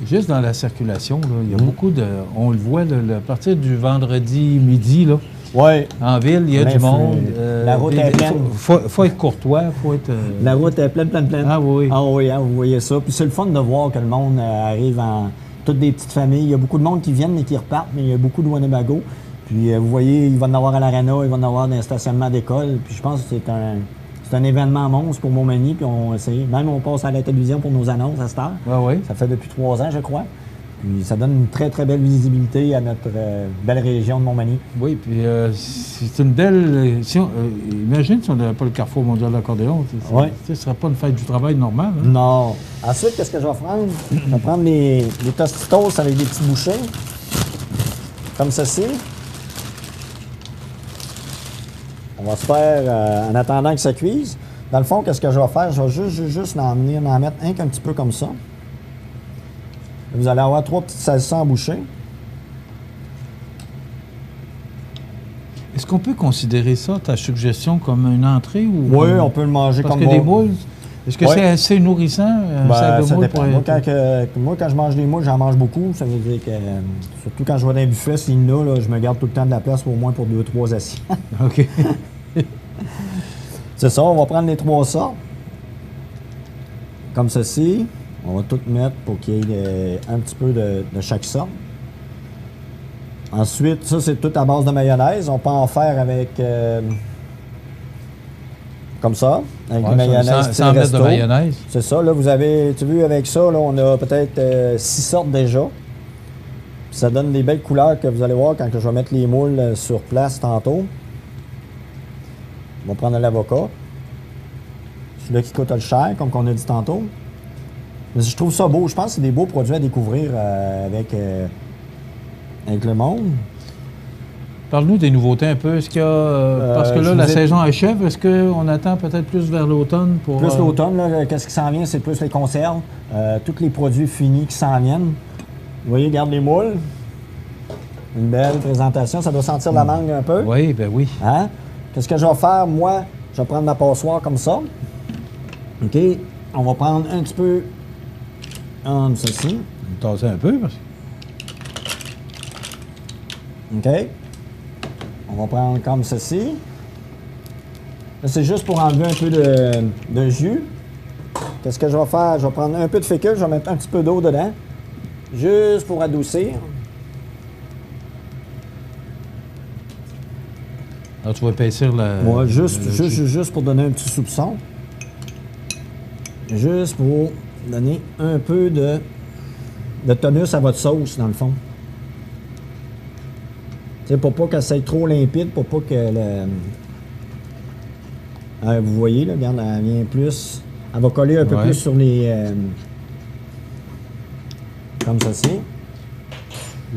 juste dans la circulation, là, il y a beaucoup de... On le voit, à partir du vendredi midi, là, ouais. En ville, il y a du monde. La route est pleine. Faut être courtois, faut être... La route est pleine. Ah oui. Ah oui, hein, vous voyez ça. Puis c'est le fun de voir que le monde arrive en... Toutes des petites familles. Il y a beaucoup de monde qui viennent et qui repartent, mais il y a beaucoup de Winnebago. Puis vous voyez, il va en avoir à l'Arena, il va en avoir dans un stationnement d'école. Puis je pense que c'est un événement monstre pour Montmagny. Puis on essaie. Même on passe à la télévision pour nos annonces à cette heure. Ah oui. Ça fait depuis 3 ans, je crois. Puis ça donne une très, très belle visibilité à notre belle région de Montmagny. Oui, puis c'est une belle... imagine si on n'avait pas le Carrefour mondial de l'accordéon. Oui. Ce ne serait pas une fête du travail normale. Hein? Non. Ensuite, qu'est-ce que je vais prendre? Je vais prendre les Tostitos avec des petits bouchées. Comme ceci. On va se faire, en attendant que ça cuise. Dans le fond, qu'est-ce que je vais faire? Je vais juste en mettre un petit peu comme ça. Vous allez avoir 3 petites salsas en bouchée. Est-ce qu'on peut considérer ça, ta suggestion, comme une entrée? Ou oui, on peut le manger parce comme que des moules, est-ce que c'est assez nourrissant? Ça dépend. Moi, quand je mange des moules, j'en mange beaucoup. Ça veut dire que, surtout quand je vais dans un buffet, s'il y en a, là, je me garde tout le temps de la place au moins pour 2-3 assiettes. OK. C'est ça, on va prendre les 3 sortes. Comme ceci. On va tout mettre pour qu'il y ait un petit peu de chaque sorte. Ensuite, ça, c'est tout à base de mayonnaise. On peut en faire avec... comme ça, avec du mayonnaise. Sans mettre de mayonnaise. C'est ça. Là, vous avez... Tu as vu, avec ça, là, on a peut-être 6 sortes déjà. Ça donne des belles couleurs que vous allez voir quand je vais mettre les moules sur place tantôt. On va prendre l'avocat. Celui-là qui coûte le cher, comme on a dit tantôt. Je trouve ça beau. Je pense que c'est des beaux produits à découvrir avec le monde. Parle-nous des nouveautés un peu. Est-ce qu'il y a... parce que là, la saison achève. Est-ce qu'on attend peut-être plus vers l'automne pour... Plus l'automne, là, qu'est-ce qui s'en vient? C'est plus les conserves. Tous les produits finis qui s'en viennent. Vous voyez, regarde les moules. Une belle présentation. Ça doit sentir la mangue un peu. Oui, ben oui. Hein? Qu'est-ce que je vais faire? Moi, je vais prendre ma passoire comme ça. OK? On va prendre un petit peu... comme ceci. On va tasser un peu. OK. On va prendre comme ceci. Là, c'est juste pour enlever un peu de jus. Qu'est-ce que je vais faire? Je vais prendre un peu de fécule, je vais mettre un petit peu d'eau dedans. Juste pour adoucir. Alors, tu vas épaissir la... Ouais, juste pour donner un petit soupçon. Juste pour donner un peu de tonus à votre sauce, dans le fond. Tu sais, pour pas qu'elle soit trop limpide, pour pas que vous voyez, là, regarde, elle vient plus... Elle va coller un peu plus sur les... comme ceci.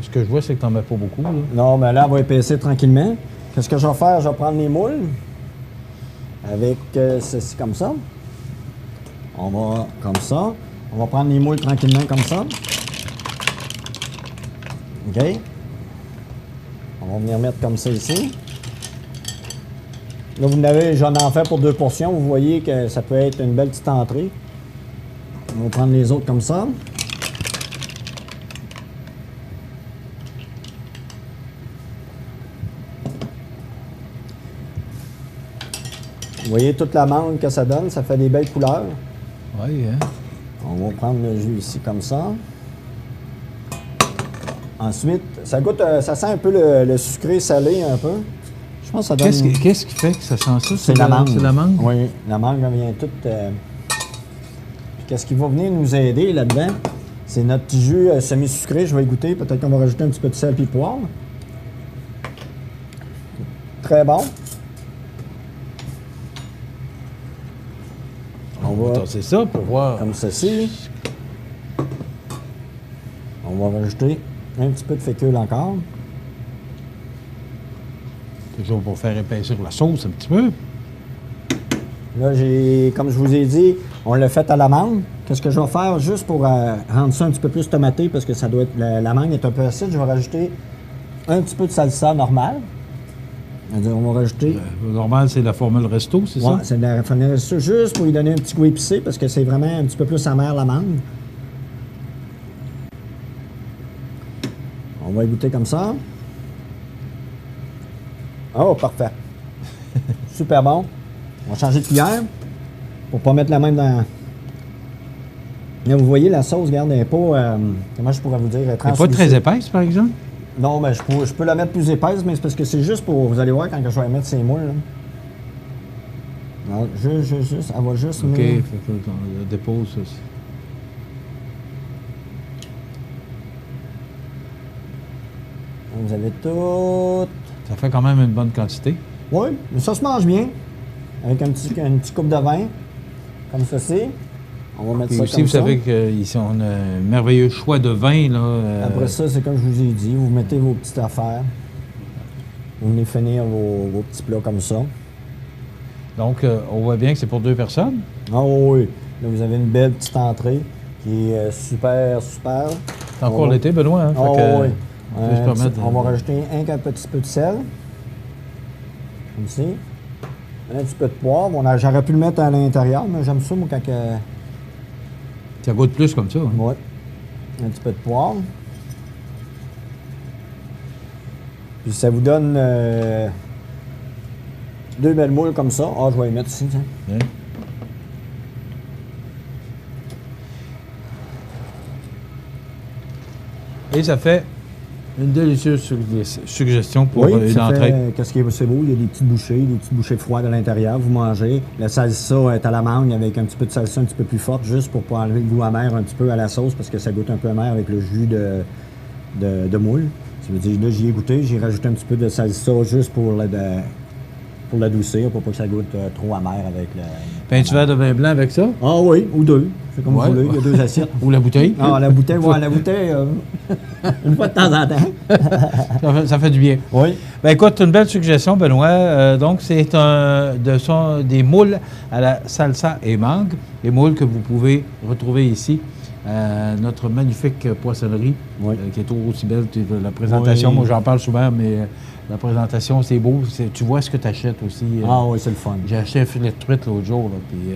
Ce que je vois, c'est que tu n'en mets pas beaucoup. Là. Non, mais là, elle va épaissir tranquillement. Qu'est-ce que je vais faire? Je vais prendre les moules avec ceci comme ça. On va comme ça. On va prendre les moules tranquillement comme ça. OK? On va venir mettre comme ça ici. Là, j'en ai fait pour 2 portions. Vous voyez que ça peut être une belle petite entrée. On va prendre les autres comme ça. Vous voyez toute la mangue que ça donne, ça fait des belles couleurs. Oui, hein? On va prendre le jus ici comme ça. Ensuite, ça goûte, ça sent un peu le sucré salé un peu. Je pense que ça donne... Qu'est-ce qui fait que ça sent ça? C'est la mangue. C'est la mangue? Oui, la mangue vient toute... Puis qu'est-ce qui va venir nous aider là-dedans? C'est notre petit jus semi-sucré. Je vais y goûter. Peut-être qu'on va rajouter un petit peu de sel et de poivre. Très bon. On On va tasser ça pour voir. Comme ceci. On va rajouter un petit peu de fécule encore. Toujours pour faire épaissir la sauce un petit peu. Là, comme je vous ai dit, on l'a fait à l'amande. Qu'est-ce que je vais faire juste pour rendre ça un petit peu plus tomaté, parce que ça doit être l'amande est un peu acide, je vais rajouter un petit peu de salsa normale. C'est-à-dire, on va rajouter... Normal, c'est la formule resto, c'est ça? Oui, c'est la formule resto, juste pour lui donner un petit goût épicé, parce que c'est vraiment un petit peu plus amer l'amande. On va y goûter comme ça. Oh, parfait. Super bon. On va changer de cuillère pour pas mettre la même dans... Là, vous voyez, la sauce, regarde, elle n'est pas... comment je pourrais vous dire? Elle n'est pas très épaisse, par exemple? Non, mais je peux la mettre plus épaisse, mais c'est parce que c'est juste pour... Vous allez voir quand je vais mettre ces moules. Là. Alors, juste, elle va juste... OK, fait qu'on dépose ça. Vous avez tout... Ça fait quand même une bonne quantité. Oui, mais ça se mange bien. Avec un petit coupe de vin, comme ceci. On va mettre ça aussi, comme ça. vous savez qu'ici, on a un merveilleux choix de vin. Là, Après ça, c'est comme je vous ai dit, vous mettez vos petites affaires. Vous venez finir vos petits plats comme ça. Donc, on voit bien que c'est pour 2 personnes. Ah oui. Là, vous avez une belle petite entrée qui est super. C'est encore l'été, Benoît. Hein? Ah oui. On va rajouter un petit peu de sel. Comme ci. Un petit peu de poivre. J'aurais pu le mettre à l'intérieur, mais j'aime ça, moi, quand... Ça goûte plus comme ça. Hein? Oui. Un petit peu de poivre. Puis ça vous donne 2 belles moules comme ça. Ah, je vais les mettre ici, tiens. Bien. Et ça fait une délicieuse suggestion pour une entrée. Qu'est-ce qui est beau? Il y a des petites bouchées froides à l'intérieur. Vous mangez. La salsa est à la mangue avec un petit peu de salsa un petit peu plus forte, juste pour pas enlever le goût amer un petit peu à la sauce, parce que ça goûte un peu amer avec le jus de moule. Ça veut dire, là, j'y ai goûté. J'ai rajouté un petit peu de salsa juste pour l'adoucir, pour pas que ça goûte trop amer avec le... Peinture verre de vin blanc avec ça? Ah oui, ou 2. C'est comme vous voulez, il y a 2 assiettes. Ou la bouteille? Ah, la bouteille, une fois de temps en temps. ça fait du bien. Oui. Ben écoute, une belle suggestion, Benoît. Donc, c'est des moules à la salsa et mangue. Les moules que vous pouvez retrouver ici. Notre magnifique poissonnerie, qui est toujours aussi belle. La présentation, moi j'en parle souvent, mais la présentation, c'est beau. Tu vois ce que tu achètes aussi. Ah oui, c'est le fun. J'ai acheté un filet de truite l'autre jour, là, puis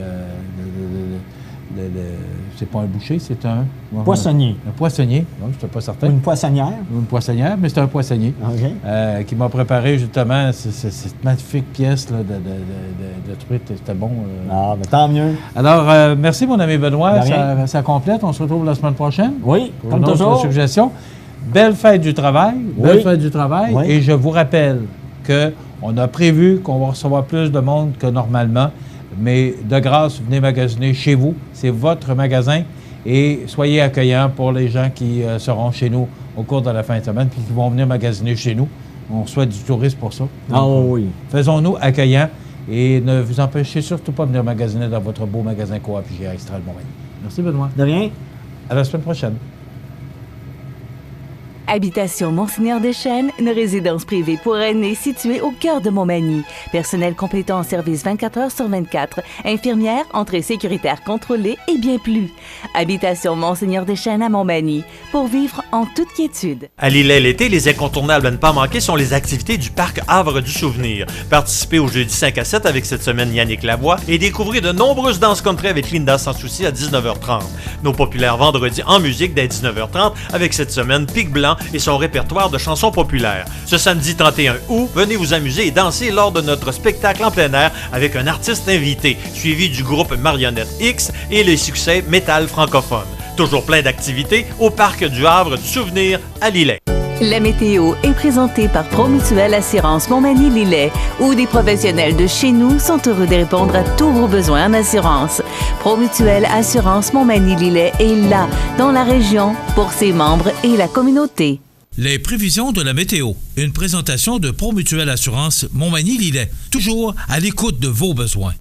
c'est pas un boucher, c'est un... Poissonnier. Un poissonnier, je n'étais pas certain. Une poissonnière. Une poissonnière, mais c'est un poissonnier qui m'a préparé justement cette magnifique pièce là, de truite. C'était bon. Ah, mais tant mieux. Alors, merci mon ami Benoît. Ça complète. On se retrouve la semaine prochaine. Oui, pour comme une autre toujours. suggestion. Belle fête du travail. Belle fête du travail. Oui. Et je vous rappelle qu'on a prévu qu'on va recevoir plus de monde que normalement. Mais de grâce, venez magasiner chez vous. C'est votre magasin. Et soyez accueillants pour les gens qui seront chez nous au cours de la fin de semaine puis qui vont venir magasiner chez nous. On reçoit du tourisme pour ça. Ah oui. Faisons-nous accueillants et ne vous empêchez surtout pas de venir magasiner dans votre beau magasin Coop IGA Extra de Montmagny. Merci Benoît. De rien. À la semaine prochaine. Habitation Monseigneur Deschênes, une résidence privée pour aînés située au cœur de Montmagny. Personnel complétant en service 24 heures sur 24. Infirmière, entrée sécuritaire contrôlée et bien plus. Habitation Monseigneur Deschênes à Montmagny. Pour vivre en toute quiétude. À Lillet, l'été, les incontournables à ne pas manquer sont les activités du Parc Havre du Souvenir. Participez au jeudi 5 à 7 avec cette semaine Yannick Lavoie et découvrez de nombreuses danses country avec Linda Sans Souci à 19h30. Nos populaires vendredis en musique dès 19h30 avec cette semaine Pic Blanc et son répertoire de chansons populaires. Ce samedi 31 août, venez vous amuser et danser lors de notre spectacle en plein air avec un artiste invité, suivi du groupe Marionnette X et les succès métal francophone. Toujours plein d'activités au Parc du Havre du Souvenir à Lillet. La météo est présentée par Promutuelle Assurance Montmagny-Lillet, où des professionnels de chez nous sont heureux de répondre à tous vos besoins en assurance. Promutuelle Assurance Montmagny-Lillet est là, dans la région, pour ses membres et la communauté. Les prévisions de la météo. Une présentation de Promutuelle Assurance Montmagny-Lillet. Toujours à l'écoute de vos besoins.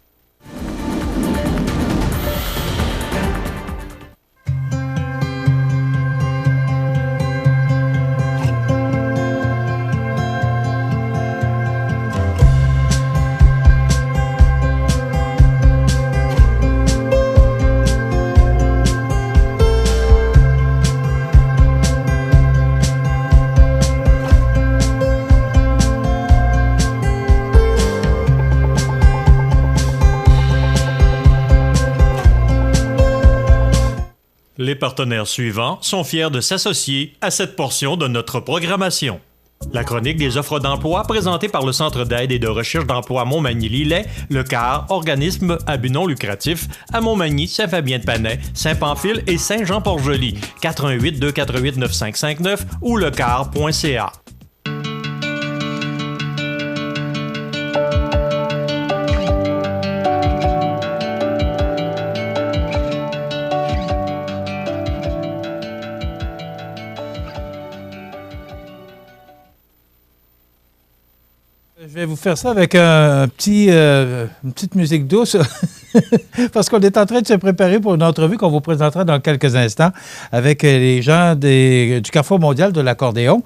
Les partenaires suivants sont fiers de s'associer à cette portion de notre programmation. La chronique des offres d'emploi présentée par le Centre d'aide et de recherche d'emploi Montmagny-Lillet, le CAR, organisme à but non lucratif, à Montmagny, Saint-Fabien-de-Panay, Saint-Pamphile et Saint-Jean-Port-Joli, 418-248-9559 ou lecar.ca. Je vais vous faire ça avec une petite musique douce, parce qu'on est en train de se préparer pour une entrevue qu'on vous présentera dans quelques instants avec les gens du Carrefour mondial de l'accordéon.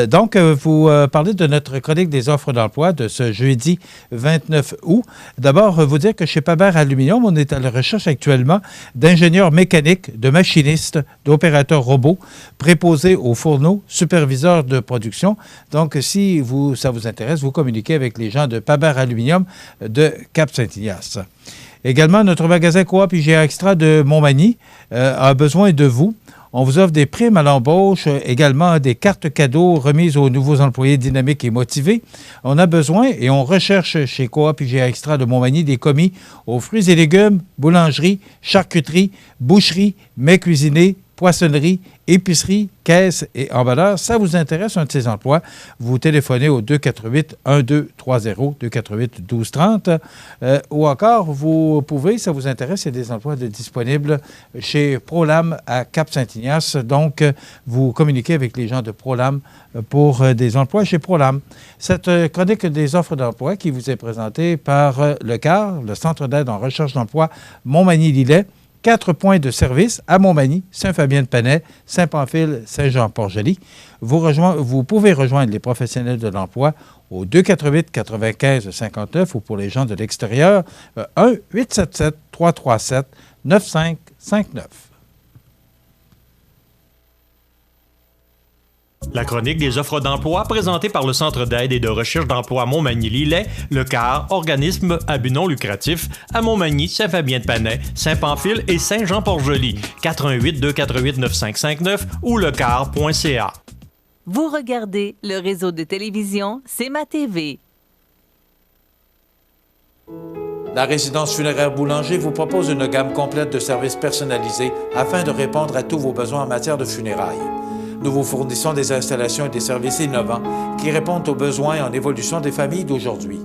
Donc, vous parlez de notre chronique des offres d'emploi de ce jeudi 29 août. D'abord, vous dire que chez Pabert Aluminium, on est à la recherche actuellement d'ingénieurs mécaniques, de machinistes, d'opérateurs robots, préposés aux fourneaux, superviseurs de production. Donc, si ça vous intéresse, vous communiquez avec les gens de Pabert Aluminium de Cap-Saint-Ignace. Également, notre magasin Coop IGA Extra de Montmagny a besoin de vous. On vous offre des primes à l'embauche, également des cartes cadeaux remises aux nouveaux employés dynamiques et motivés. On a besoin et on recherche chez Coop IGA Extra de Montmagny des commis aux fruits et légumes, boulangerie, charcuterie, boucherie, mets cuisinés, poissonnerie, épicerie, caisse et emballeur. Ça vous intéresse, un de ces emplois, vous téléphonez au 248-1230, 248-1230. Ou encore, vous pouvez, ça vous intéresse, il y a des emplois disponibles chez Prolam à Cap-Saint-Ignace. Donc, vous communiquez avec les gens de Prolam pour des emplois chez Prolam. Cette chronique des offres d'emploi qui vous est présentée par le CAR, le Centre d'aide en recherche d'emploi Montmagny-Lillet, 4 points de service à Montmagny, Saint-Fabien-de-Panay, Saint-Pamphile, Saint-Jean-Port-Joli. Vous pouvez rejoindre les professionnels de l'emploi au 248-95-59 ou pour les gens de l'extérieur, 1-877-337-9559. La chronique des offres d'emploi présentée par le Centre d'aide et de recherche d'emploi Montmagny-Lillet, le CAR, organisme à but non lucratif, à Montmagny, Saint-Fabien-de-Panay, Saint-Pamphile et Saint-Jean-Port-Joli, 418-248-9559 ou lecar.ca. Vous regardez le réseau de télévision C'est ma TV. La résidence funéraire Boulanger vous propose une gamme complète de services personnalisés afin de répondre à tous vos besoins en matière de funérailles. Nous vous fournissons des installations et des services innovants qui répondent aux besoins en évolution des familles d'aujourd'hui.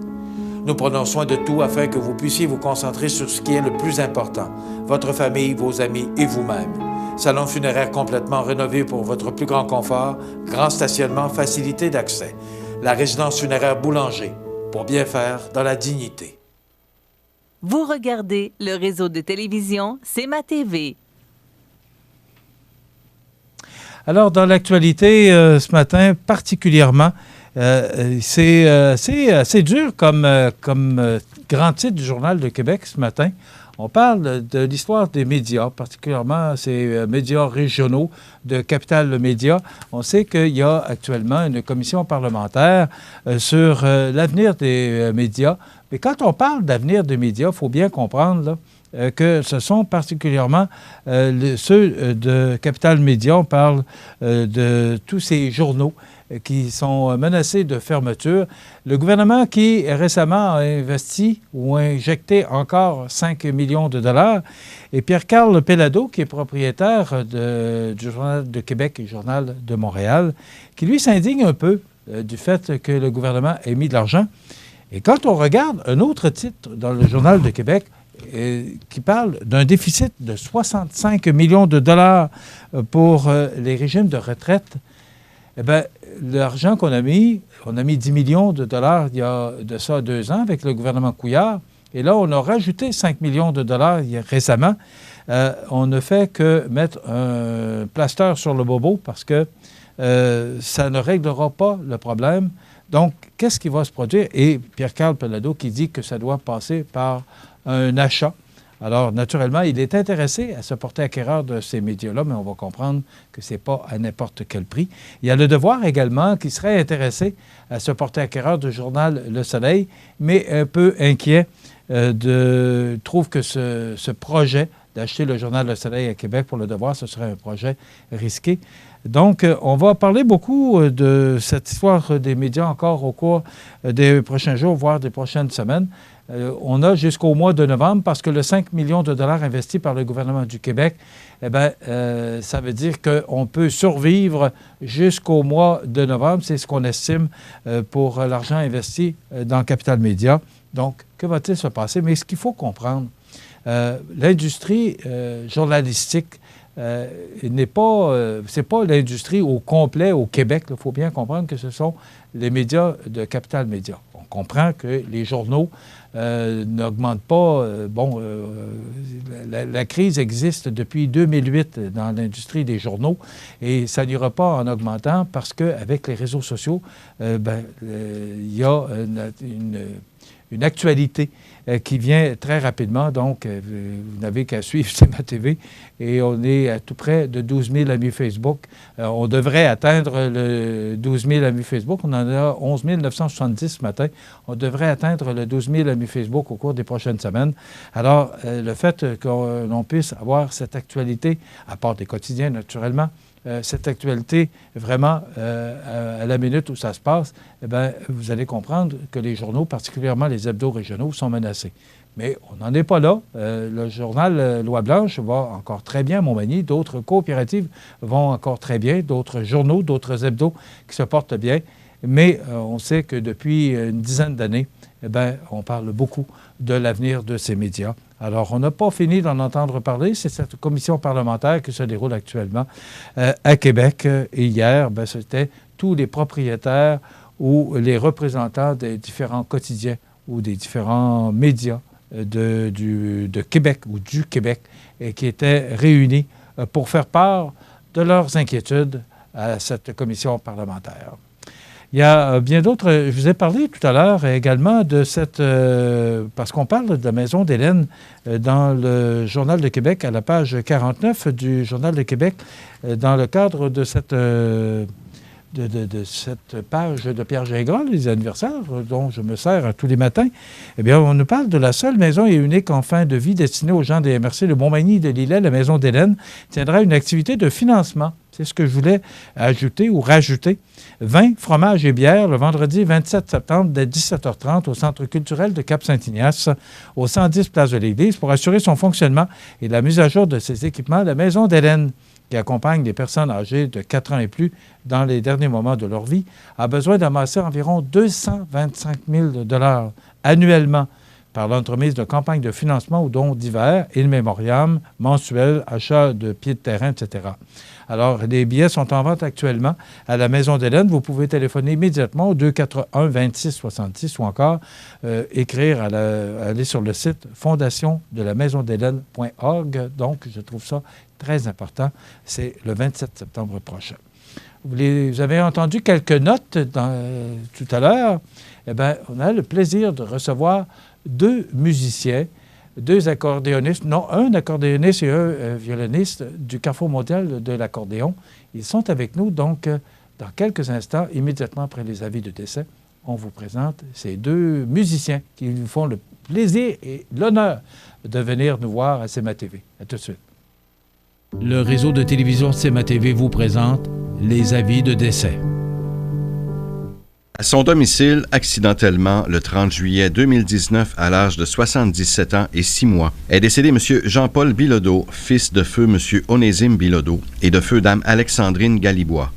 Nous prenons soin de tout afin que vous puissiez vous concentrer sur ce qui est le plus important, votre famille, vos amis et vous-même. Salon funéraire complètement rénové pour votre plus grand confort, grand stationnement, facilité d'accès. La résidence funéraire Boulanger, pour bien faire dans la dignité. Vous regardez le réseau de télévision C'est ma TV. Alors, dans l'actualité, ce matin, particulièrement, c'est assez dur comme grand titre du Journal de Québec ce matin. On parle de l'histoire des médias, particulièrement ces médias régionaux de Capital Média. On sait qu'il y a actuellement une commission parlementaire sur l'avenir des médias. Mais quand on parle d'avenir des médias, il faut bien comprendre là, que ce sont particulièrement ceux de Capital Média. On parle de tous ces journaux qui sont menacés de fermeture. Le gouvernement qui récemment a investi ou injecté encore 5 millions de dollars. Et Pierre-Carl Pellado, qui est propriétaire du Journal de Québec et Journal de Montréal, qui lui s'indigne un peu du fait que le gouvernement ait mis de l'argent. Et quand on regarde un autre titre dans le Journal de Québec, qui parle d'un déficit de 65 millions de dollars pour les régimes de retraite, eh bien, l'argent qu'on a mis, on a mis 10 millions de dollars il y a de ça 2 ans avec le gouvernement Couillard, et là, on a rajouté 5 millions de dollars récemment. On ne fait que mettre un plaster sur le bobo parce que ça ne réglera pas le problème. Donc, qu'est-ce qui va se produire? Et Pierre-Carl Pellado qui dit que ça doit passer par un achat. Alors, naturellement, il est intéressé à se porter acquéreur de ces médias-là, mais on va comprendre que ce n'est pas à n'importe quel prix. Il y a Le Devoir également qui serait intéressé à se porter acquéreur du journal Le Soleil, mais un peu inquiet trouve que ce projet d'acheter le Journal Le Soleil à Québec pour Le Devoir. Ce serait un projet risqué. Donc, on va parler beaucoup de cette histoire des médias encore au cours des prochains jours, voire des prochaines semaines. On a jusqu'au mois de novembre parce que le 5 millions de dollars investis par le gouvernement du Québec, ça veut dire qu'on peut survivre jusqu'au mois de novembre. C'est ce qu'on estime pour l'argent investi dans Capital Média. Donc, que va-t-il se passer? Mais ce qu'il faut comprendre, l'industrie journalistique c'est pas l'industrie au complet au Québec. Il faut bien comprendre que ce sont les médias de Capital Média. On comprend que les journaux n'augmentent pas. La crise existe depuis 2008 dans l'industrie des journaux et ça n'ira pas en augmentant parce qu'avec les réseaux sociaux, il y a une actualité qui vient très rapidement. Donc, vous n'avez qu'à suivre CMA-TV et on est à tout près de 12 000 amis Facebook. On devrait atteindre le 12 000 amis Facebook. On en a 11 970 ce matin. On devrait atteindre le 12 000 amis Facebook au cours des prochaines semaines. Alors, le fait que l'on puisse avoir cette actualité, à part des quotidiens naturellement, cette actualité vraiment à la minute où ça se passe, vous allez comprendre que les journaux, particulièrement les hebdos régionaux, sont menacés. Mais on n'en est pas là. Le journal Loi Blanche va encore très bien à Montmagny. D'autres coopératives vont encore très bien. D'autres journaux, d'autres hebdos qui se portent bien. Mais on sait que depuis une dizaine d'années, on parle beaucoup de l'avenir de ces médias. Alors, on n'a pas fini d'en entendre parler. C'est cette commission parlementaire qui se déroule actuellement à Québec. Et hier, c'était tous les propriétaires ou les représentants des différents quotidiens ou des différents médias de Québec ou du Québec qui étaient réunis pour faire part de leurs inquiétudes à cette commission parlementaire. Il y a bien d'autres. Je vous ai parlé tout à l'heure également de cette... parce qu'on parle de la Maison d'Hélène dans le Journal de Québec, à la page 49 du Journal de Québec, dans le cadre de cette page de Pierre Gingras, les anniversaires, dont je me sers tous les matins. Eh bien, on nous parle de la seule maison et unique en fin de vie destinée aux gens des MRC de Montmagny et de Lillet. La Maison d'Hélène tiendra une activité de financement. C'est ce que je voulais ajouter ou rajouter. Vin, fromage et bière le vendredi 27 septembre dès 17h30 au Centre culturel de Cap-Saint-Ignace, au 110 Place de l'Église, pour assurer son fonctionnement et la mise à jour de ses équipements. La Maison d'Hélène, qui accompagne les personnes âgées de 4 ans et plus dans les derniers moments de leur vie, a besoin d'amasser environ 225 000 $ annuellement par l'entremise de campagnes de financement ou dons divers, in memoriam, mensuels, achats de pieds de terrain, etc. Alors, les billets sont en vente actuellement à la Maison d'Hélène. Vous pouvez téléphoner immédiatement au 241-2666 ou encore écrire, aller sur le site fondationdelaMaisonDhélène.org. Donc, je trouve ça très important. C'est le 27 septembre prochain. Vous avez entendu quelques notes tout à l'heure. Eh bien, on a le plaisir de recevoir 2 musiciens, 2 accordéonistes, non, un accordéoniste et un violoniste du Carrefour mondial de l'accordéon. Ils sont avec nous, donc, dans quelques instants, immédiatement après les avis de décès, on vous présente ces 2 musiciens qui nous font le plaisir et l'honneur de venir nous voir à CMA-TV. À tout de suite. Le réseau de télévision CMA-TV vous présente les avis de décès. À son domicile, accidentellement, le 30 juillet 2019, à l'âge de 77 ans et 6 mois, est décédé M. Jean-Paul Bilodeau, fils de feu M. Onésime Bilodeau et de feu Dame Alexandrine Galibois.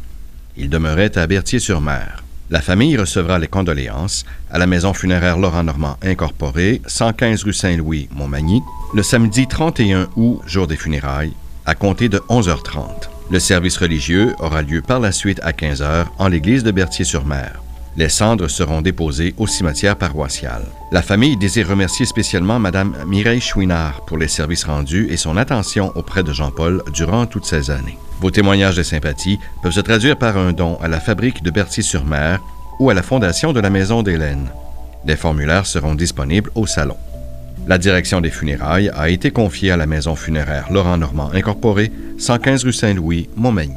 Il demeurait à Berthier-sur-Mer. La famille recevra les condoléances à la maison funéraire Laurent Normand Incorporée, 115 rue Saint-Louis, Montmagny, le samedi 31 août, jour des funérailles, à compter de 11h30. Le service religieux aura lieu par la suite à 15h en l'église de Berthier-sur-Mer. Les cendres seront déposées au cimetière paroissial. La famille désire remercier spécialement Mme Mireille Chouinard pour les services rendus et son attention auprès de Jean-Paul durant toutes ces années. Vos témoignages de sympathie peuvent se traduire par un don à la fabrique de Berthier-sur-Mer ou à la fondation de la Maison d'Hélène. Des formulaires seront disponibles au salon. La direction des funérailles a été confiée à la maison funéraire Laurent Normand Incorporée, 115 rue Saint-Louis, Montmagny.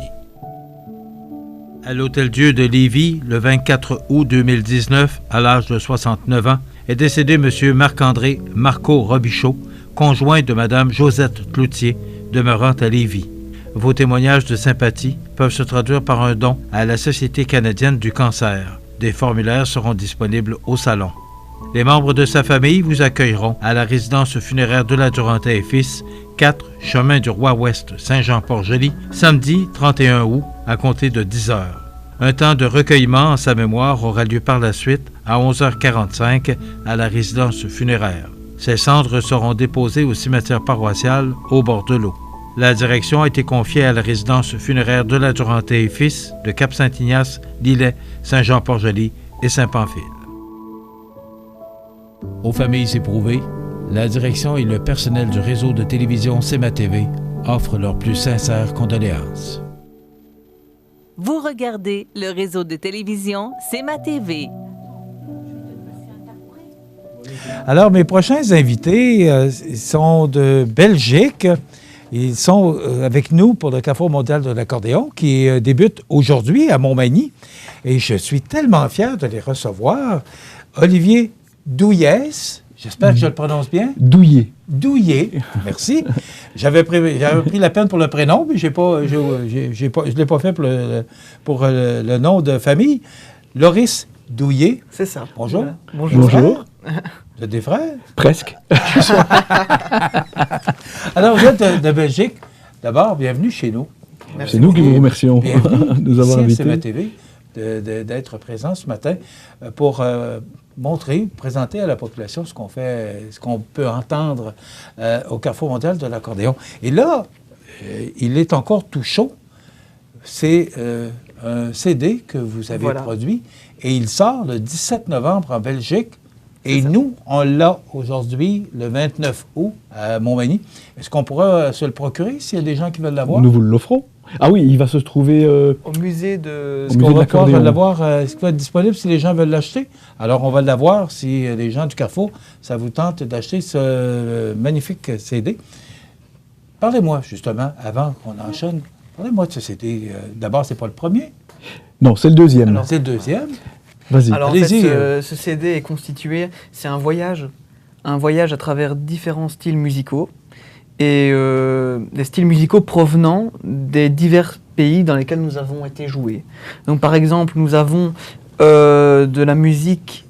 À l'Hôtel-Dieu de Lévis, le 24 août 2019, à l'âge de 69 ans, est décédé M. Marc-André Marco Robichaud, conjoint de Mme Josette Cloutier, demeurant à Lévis. Vos témoignages de sympathie peuvent se traduire par un don à la Société canadienne du cancer. Des formulaires seront disponibles au salon. Les membres de sa famille vous accueilleront à la résidence funéraire de la Durantaye et Fils, 4 chemin du Roi-Ouest, Saint-Jean-Port-Joli, samedi 31 août à compter de 10 h. Un temps de recueillement en sa mémoire aura lieu par la suite à 11h45 à la résidence funéraire. Ses cendres seront déposées au cimetière paroissial au bord de l'eau. La direction a été confiée à la résidence funéraire de la Durantaye et Fils de Cap-Saint-Ignace, Lillet, Saint-Jean-Port-Joli et Saint-Pamphile. Aux familles éprouvées, la direction et le personnel du réseau de télévision CMA-TV offrent leurs plus sincères condoléances. Vous regardez le réseau de télévision CMA-TV. Alors, mes prochains invités sont de Belgique. Ils sont avec nous pour le Carrefour mondial de l'accordéon qui débute aujourd'hui à Montmagny. Et je suis tellement fier de les recevoir. Olivier Douillès, j'espère que je le prononce bien. Douillet. Douillet, merci. J'avais pris la peine pour le prénom, mais je ne l'ai pas fait pour le nom de famille. Loris Douillet. C'est ça. Bonjour. Voilà. Bonjour. Vous êtes des frères? Presque. Alors, vous êtes de Belgique. D'abord, bienvenue chez nous. C'est nous qui vous remercions de nous avoir invités. CMA-TV d'être présent ce matin pour présenter à la population ce qu'on fait, ce qu'on peut entendre au Carrefour mondial de l'accordéon. Et là, il est encore tout chaud. C'est un CD que vous avez produit et il sort le 17 novembre en Belgique. Et nous, on l'a aujourd'hui, le 29 août, à Montmagny. Est-ce qu'on pourra se le procurer s'il y a des gens qui veulent l'avoir? Nous vous l'offrons. Ah oui, il va se trouver au musée de... Est-ce qu'on va pouvoir l'avoir? Est-ce qu'il va être disponible si les gens veulent l'acheter? Alors, on va l'avoir si les gens du Carrefour, ça vous tente d'acheter ce magnifique CD. Parlez-moi, justement, avant qu'on enchaîne, parlez-moi de ce CD. D'abord, c'est pas le premier? Non, c'est le deuxième. Alors, c'est le deuxième. Vas-y. Alors, en fait, ce CD est constitué, c'est un voyage à travers différents styles musicaux et des styles musicaux provenant des divers pays dans lesquels nous avons été joués. Donc, par exemple, nous avons de la musique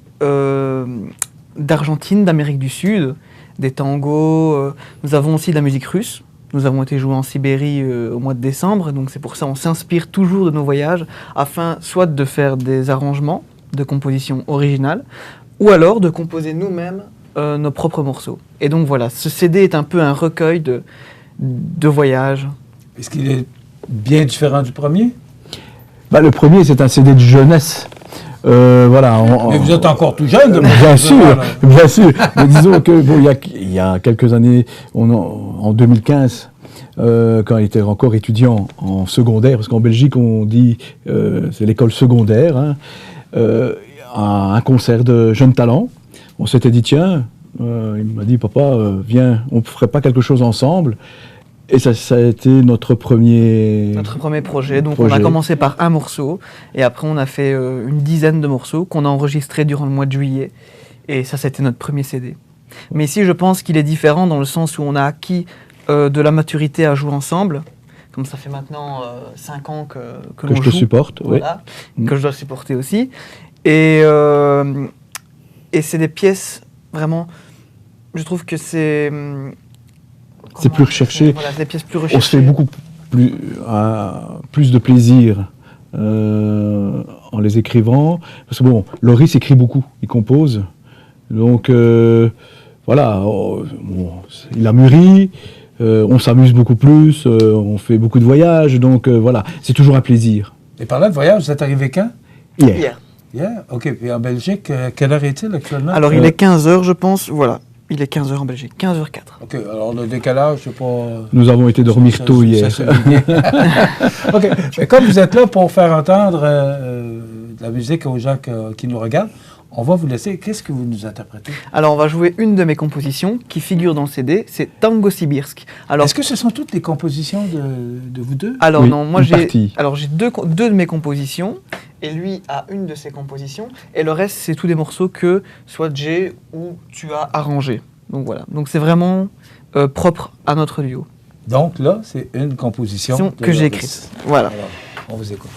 d'Argentine, d'Amérique du Sud, des tangos, nous avons aussi de la musique russe. Nous avons été joués en Sibérie au mois de décembre, donc c'est pour ça qu'on s'inspire toujours de nos voyages afin soit de faire des arrangements de composition originale, ou alors de composer nous-mêmes nos propres morceaux. Et donc voilà, ce CD est un peu un recueil de voyages. Est-ce qu'il est bien différent du premier? Le premier, c'est un CD de jeunesse. Voilà. Mais vous êtes encore tout jeune. Bien sûr, bien sûr. Mais disons que il y a quelques années, en 2015, quand il était encore étudiant en secondaire, parce qu'en Belgique on dit c'est l'école secondaire, hein, à un concert de jeunes talents, on s'était dit tiens, il m'a dit papa viens, on ne ferait pas quelque chose ensemble. Et ça a été notre premier projet. Donc on a commencé par un morceau et après on a fait une dizaine de morceaux qu'on a enregistrés durant le mois de juillet. Et ça, c'était notre premier CD. Mais ici, je pense qu'il est différent dans le sens où on a acquis de la maturité à jouer ensemble. Comme ça fait maintenant 5 ans que l'on joue. Que je te supporte, voilà, oui. Que je dois supporter aussi. Et c'est des pièces, vraiment, je trouve que c'est... C'est plus recherché. Voilà, des pièces plus recherchées. On se fait beaucoup plus de plaisir en les écrivant. Parce que bon, Loris écrit beaucoup, il compose. Donc voilà, il a mûri, on s'amuse beaucoup plus, on fait beaucoup de voyages. Donc voilà, c'est toujours un plaisir. Et par là de voyage, vous êtes arrivé quand? Hier. Hier, OK. Et en Belgique, quelle heure est-il actuellement? Alors il est 15h, je pense, voilà. Il est 15h en Belgique, 15h04. OK, alors le décalage, je sais pas... Nous avons été dormir tôt hier. OK, mais comme vous êtes là pour faire entendre de la musique aux gens qui nous regardent, on va vous laisser. Qu'est-ce que vous nous interprétez? Alors, on va jouer une de mes compositions qui figure dans le CD, c'est Tango Sibirsk. Alors, est-ce que ce sont toutes les compositions de vous deux? Alors oui, non, moi j'ai deux de mes compositions et lui a une de ses compositions, et le reste, c'est tous des morceaux que soit j'ai ou tu as arrangés. Donc voilà, donc c'est vraiment propre à notre duo. Donc là, c'est une composition que j'ai écrite. Voilà. Alors, on vous écoute.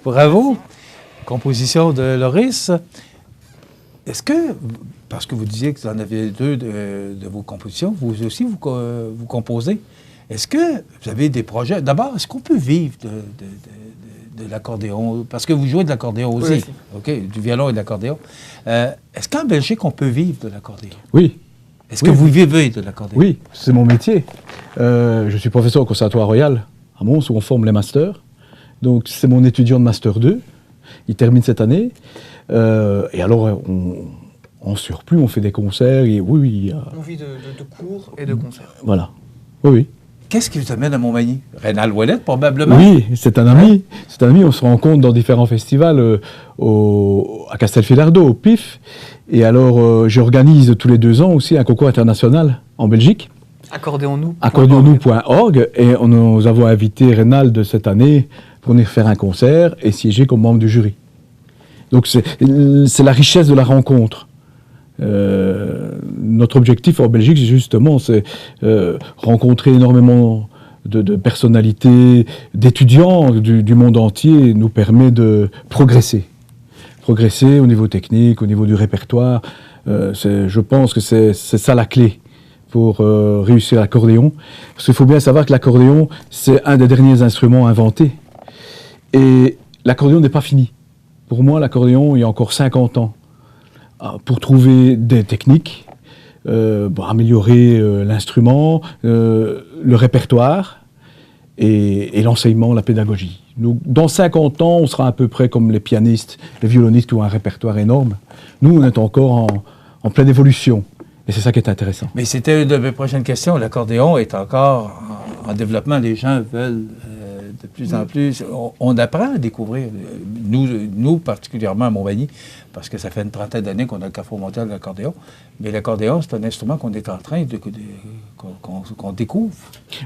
Bravo. Composition de Loris. Est-ce que, parce que vous disiez que vous en avez deux de vos compositions, vous aussi, vous composez, est-ce que vous avez des projets? D'abord, est-ce qu'on peut vivre de l'accordéon? Parce que vous jouez de l'accordéon aussi. Oui. OK, du violon et de l'accordéon. Est-ce qu'en Belgique, on peut vivre de l'accordéon? Oui. Est-ce que vous vivez de l'accordéon? Oui, c'est mon métier. Je suis professeur au Conservatoire Royal à Mons, où on forme les masters. Donc, c'est mon étudiant de Master 2. Il termine cette année. Et alors, en surplus, on fait des concerts. Et oui, on vit de cours et de concerts. Voilà. Oui. Qu'est-ce qui vous amène à Montmagny? Reynald Ouellet, probablement? Oui, c'est un ami. C'est un ami. On se rencontre dans différents festivals à Castelfidardo, au PIF. Et alors, j'organise tous les 2 ans aussi un concours international en Belgique. Accordéons-nous.org. Et nous avons invité Reynald cette année pour venir faire un concert et siéger comme membre du jury. Donc c'est la richesse de la rencontre. Notre objectif en Belgique, justement, c'est rencontrer énormément de personnalités, d'étudiants du monde entier, nous permet de progresser. Progresser au niveau technique, au niveau du répertoire. Je pense que c'est ça la clé pour réussir l'accordéon. Parce qu'il faut bien savoir que l'accordéon, c'est un des derniers instruments inventés. Et l'accordéon n'est pas fini. Pour moi, l'accordéon, il y a encore 50 ans pour trouver des techniques, améliorer l'instrument, le répertoire. et l'enseignement, la pédagogie. Nous, dans 50 ans, on sera à peu près comme les pianistes, les violonistes qui ont un répertoire énorme. Nous, on est encore en pleine évolution. Et c'est ça qui est intéressant. Mais c'était une de mes prochaines questions. L'accordéon est encore en développement. Les gens veulent de plus en plus. On apprend à découvrir, nous particulièrement à Montmagny, parce que ça fait une trentaine d'années qu'on a le Carrefour mondial de l'accordéon. Mais l'accordéon, c'est un instrument qu'on est en train qu'on découvre.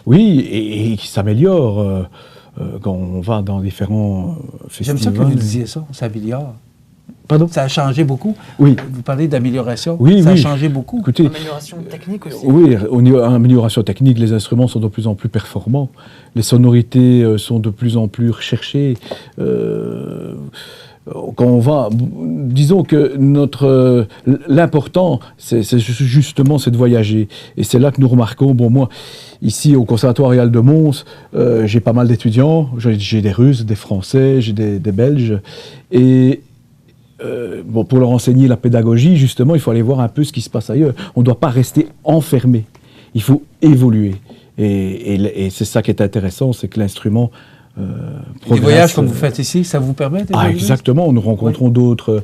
Oui, et qui s'améliore quand on va dans différents festivals. J'aime ça que vous disiez ça, on s'améliore. Pardon? Ça a changé beaucoup. Oui. Vous parlez d'amélioration. Oui, ça oui. a changé beaucoup. Écoutez, amélioration technique aussi. Oui, au niveau amélioration technique, les instruments sont de plus en plus performants. Les sonorités sont de plus en plus recherchées. Quand on va, disons que l'important, c'est justement de voyager. Et c'est là que nous remarquons, bon, moi, ici au Conservatoire Royal de Mons, j'ai pas mal d'étudiants, j'ai des Russes, des Français, j'ai des Belges, et bon, pour leur enseigner la pédagogie, justement, il faut aller voir un peu ce qui se passe ailleurs. On ne doit pas rester enfermé, il faut évoluer. Et c'est ça qui est intéressant, c'est que l'instrument les voyages comme vous faites ici, ça vous permet d'évoluer? Exactement, nous rencontrons d'autres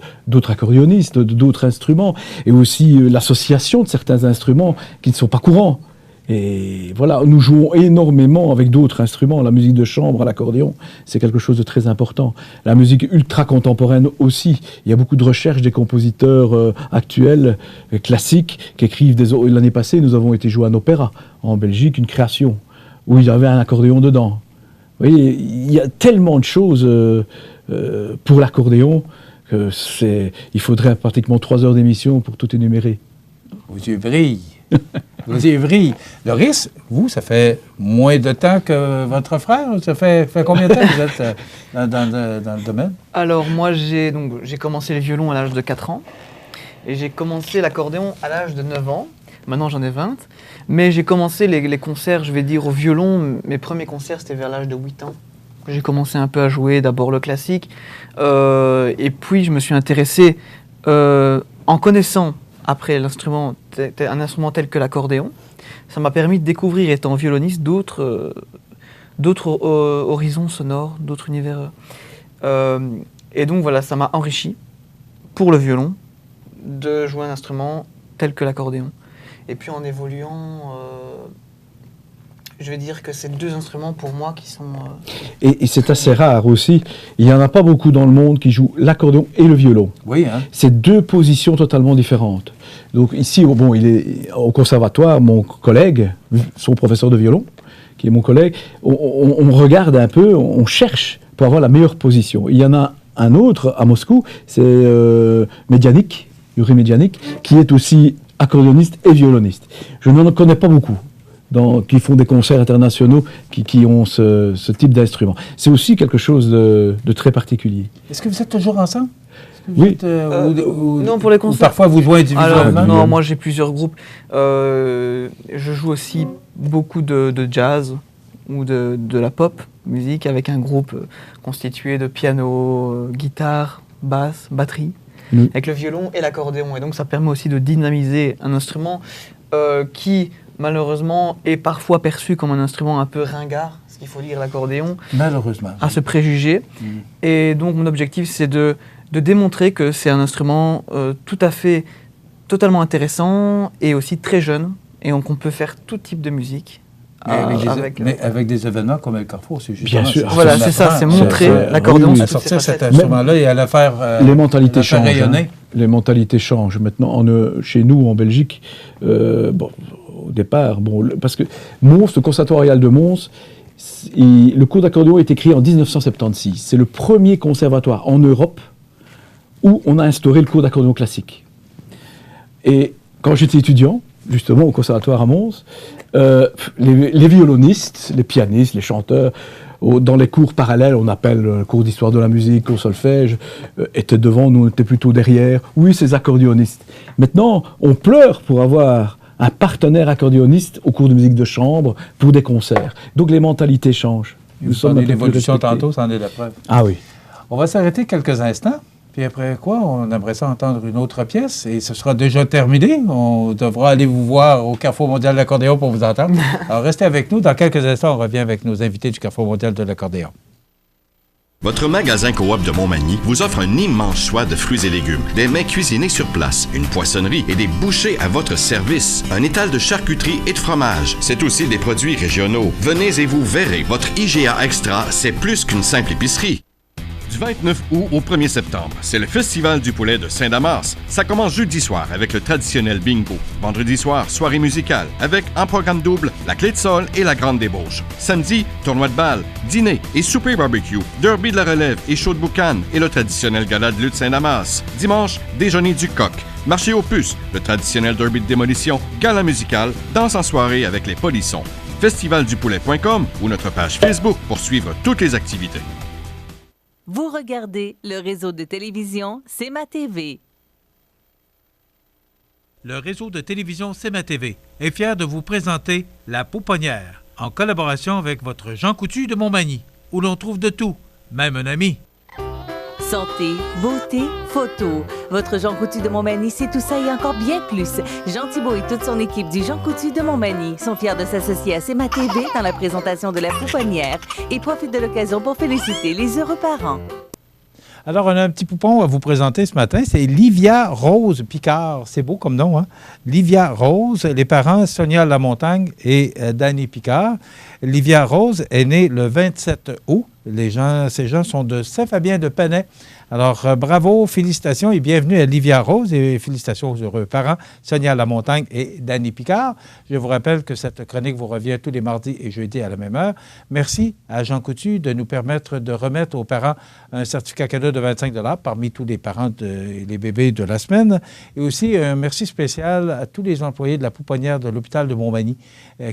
accordéonistes, d'autres instruments, et aussi l'association de certains instruments qui ne sont pas courants. Et voilà, nous jouons énormément avec d'autres instruments. La musique de chambre à l'accordéon, c'est quelque chose de très important. La musique ultra-contemporaine aussi. Il y a beaucoup de recherches des compositeurs actuels, classiques, qui écrivent L'année passée, nous avons été jouer un opéra en Belgique, une création, où il y avait un accordéon dedans. Vous voyez, il y a tellement de choses pour l'accordéon que il faudrait pratiquement 3 heures d'émission pour tout énumérer. Vos yeux brillent. Vos yeux brillent. Doris, vous, ça fait moins de temps que votre frère? Ça fait combien de temps que vous êtes dans le domaine? Alors, moi, j'ai commencé le violon à l'âge de 4 ans. Et j'ai commencé l'accordéon à l'âge de 9 ans. Maintenant, j'en ai 20. Mais j'ai commencé les concerts, je vais dire, au violon. Mes premiers concerts, c'était vers l'âge de 8 ans. J'ai commencé un peu à jouer d'abord le classique. Et puis, je me suis intéressé en connaissant, après un instrument tel que l'accordéon. Ça m'a permis de découvrir, étant violoniste, d'autres horizons sonores, d'autres univers. Et donc, voilà, ça m'a enrichi, pour le violon, de jouer un instrument tel que l'accordéon. Et puis en évoluant, je vais dire que c'est 2 instruments pour moi qui sont... Et c'est assez rare aussi. Il n'y en a pas beaucoup dans le monde qui jouent l'accordéon et le violon. Oui, hein. C'est 2 positions totalement différentes. Donc ici, bon, il est au conservatoire, mon collègue, son professeur de violon, qui est mon collègue, on regarde un peu, on cherche pour avoir la meilleure position. Il y en a un autre à Moscou, c'est Medianik, Yuri Medianik, qui est aussi accordéoniste et violoniste. Je n'en connais pas beaucoup qui font des concerts internationaux qui ont ce type d'instrument. C'est aussi quelque chose de très particulier. Est-ce que vous êtes toujours ensemble? Oui. Non, pour les concerts. Ou parfois vous jouez individuellement? Alors, non, moi j'ai plusieurs groupes. Je joue aussi beaucoup de jazz ou de la pop musique avec un groupe constitué de piano, guitare, basse, batterie. Avec le violon et l'accordéon. Et donc ça permet aussi de dynamiser un instrument qui, malheureusement, est parfois perçu comme un instrument un peu ringard, ce qu'il faut dire l'accordéon. Malheureusement. À se préjuger. Et donc mon objectif, c'est de démontrer que c'est un instrument totalement intéressant et aussi très jeune. Et donc on peut faire tout type de musique. Mais avec des événements comme le Carrefour, c'est justement... Bien sûr. Voilà, c'est ça, c'est montrer l'accordéon. À sortir cet instrument-là et à le faire les mentalités changent. Rayonner. Les mentalités changent. Maintenant, chez nous, en Belgique, bon, au départ, bon, parce que Mons, le Conservatoire Royal de Mons, le cours d'accordéon a été créé en 1976. C'est le premier conservatoire en Europe où on a instauré le cours d'accordéon classique. Et quand j'étais étudiant, justement, au conservatoire à Mons, les violonistes, les pianistes, les chanteurs, dans les cours parallèles, on appelle le cours d'histoire de la musique, au solfège, étaient devant, nous on était plutôt derrière. Oui, ces accordéonistes. Maintenant, on pleure pour avoir un partenaire accordéoniste au cours de musique de chambre pour des concerts. Donc les mentalités changent. Nous sommes l'évolution tantôt, ça en est la preuve. Ah oui. On va s'arrêter quelques instants. Puis après quoi, on aimerait ça entendre une autre pièce et ce sera déjà terminé. On devra aller vous voir au Carrefour mondial de l'accordéon pour vous entendre. Alors restez avec nous. Dans quelques instants, on revient avec nos invités du Carrefour mondial de l'accordéon. Votre magasin Coop de Montmagny vous offre un immense choix de fruits et légumes, des mets cuisinés sur place, une poissonnerie et des bouchers à votre service, un étal de charcuterie et de fromage. C'est aussi des produits régionaux. Venez et vous verrez, votre IGA Extra, c'est plus qu'une simple épicerie. Du 29 août au 1er septembre, c'est le Festival du poulet de Saint-Damas. Ça commence jeudi soir avec le traditionnel bingo. Vendredi soir, soirée musicale avec en programme double la clé de sol et la grande débauche. Samedi, tournoi de balle, dîner et souper barbecue, derby de la relève et show de boucan et le traditionnel gala de lutte Saint-Damas. Dimanche, déjeuner du coq. Marché aux puces, le traditionnel derby de démolition, gala musical, danse en soirée avec les polissons. Festivaldupoulet.com ou notre page Facebook pour suivre toutes les activités. Vous regardez le réseau de télévision C'est ma TV. Le réseau de télévision C'est ma TV est fier de vous présenter La Pouponnière, en collaboration avec votre Jean Coutu de Montmagny, où l'on trouve de tout, même un ami. Santé, beauté, photo. Votre Jean Coutu de Montmagny, c'est tout ça et encore bien plus. Jean Thibault et toute son équipe du Jean Coutu de Montmagny sont fiers de s'associer à C'est ma TV dans la présentation de La Pouponnière et profitent de l'occasion pour féliciter les heureux parents. Alors, on a un petit poupon à vous présenter ce matin. C'est Livia Rose Picard. C'est beau comme nom, hein? Livia Rose. Les parents, Sonia Lamontagne et Danny Picard. Livia Rose est née le 27 août. Ces gens sont de Saint-Fabien de Penay. Alors, bravo, félicitations et bienvenue à Livia Rose et félicitations aux heureux parents, Sonia Lamontagne et Danny Picard. Je vous rappelle que cette chronique vous revient tous les mardis et jeudis à la même heure. Merci à Jean Coutu de nous permettre de remettre aux parents un certificat cadeau de 25 $ parmi tous les parents et les bébés de la semaine. Et aussi, un merci spécial à tous les employés de la pouponnière de l'hôpital de Montmagny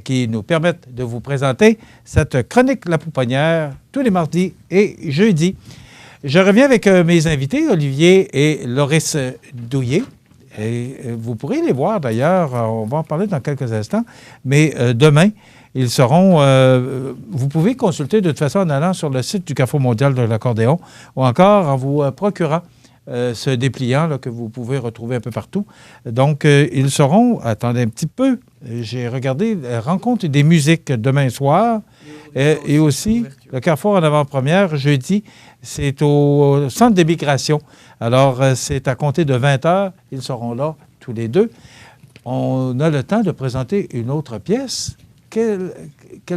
qui nous permettent de vous présenter cette chronique La Pouponnière tous les mardis et jeudis. Je reviens avec mes invités, Olivier et Loris Douillet. Et vous pourrez les voir d'ailleurs, on va en parler dans quelques instants, mais demain, ils seront... vous pouvez consulter de toute façon en allant sur le site du Carrefour mondial de l'accordéon ou encore en vous procurant ce dépliant là, que vous pouvez retrouver un peu partout. Donc, ils seront... Attendez un petit peu, j'ai regardé Rencontre des musiques demain soir et aussi le Carrefour en avant-première jeudi. C'est au centre d'émigration. Alors, c'est à compter de 20 heures. Ils seront là, tous les deux. On a le temps de présenter une autre pièce. Quelle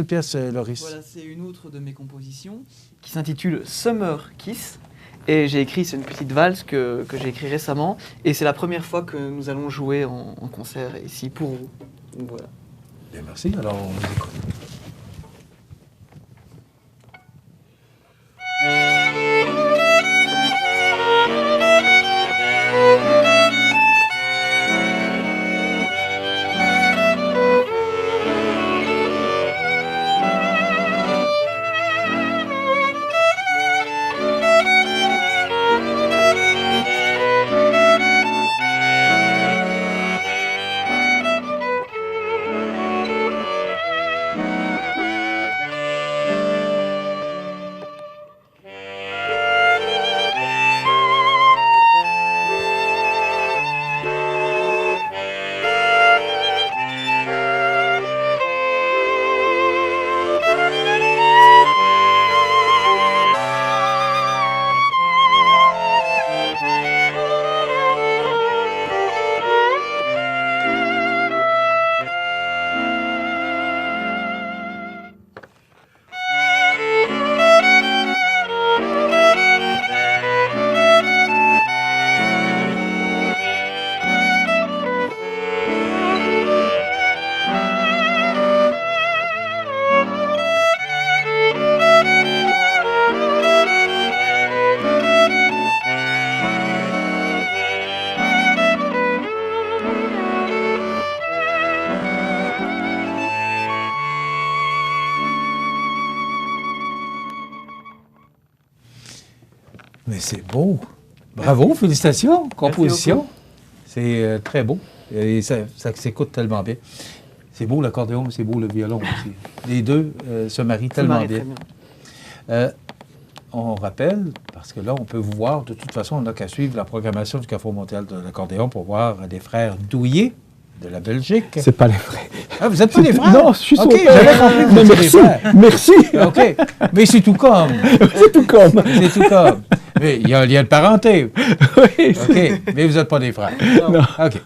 pièce, Loris? Voilà, c'est une autre de mes compositions qui s'intitule Summer Kiss. Et j'ai écrit, c'est une petite valse que j'ai écrite récemment. Et c'est la première fois que nous allons jouer en concert ici pour vous. Donc voilà. Bien, merci. Alors, on vous écoute. Mais c'est beau. Bravo, félicitations. Composition. C'est très beau. Et ça s'écoute tellement bien. C'est beau l'accordéon, c'est beau le violon aussi. Les deux se marient tellement bien. on rappelle, parce que là, on peut vous voir, de toute façon, on n'a qu'à suivre la programmation du Carrefour mondial de l'accordéon pour voir les frères Douillet de la Belgique. C'est pas les frères. Ah, vous n'êtes pas les frères? Non, je suis son OK, père. j'avais compris que vous étiez les frères. Merci. OK, mais c'est tout comme. C'est tout comme. C'est tout comme. Mais il y a un lien de parenté. Oui. OK, mais vous n'êtes pas des frères. Non. OK.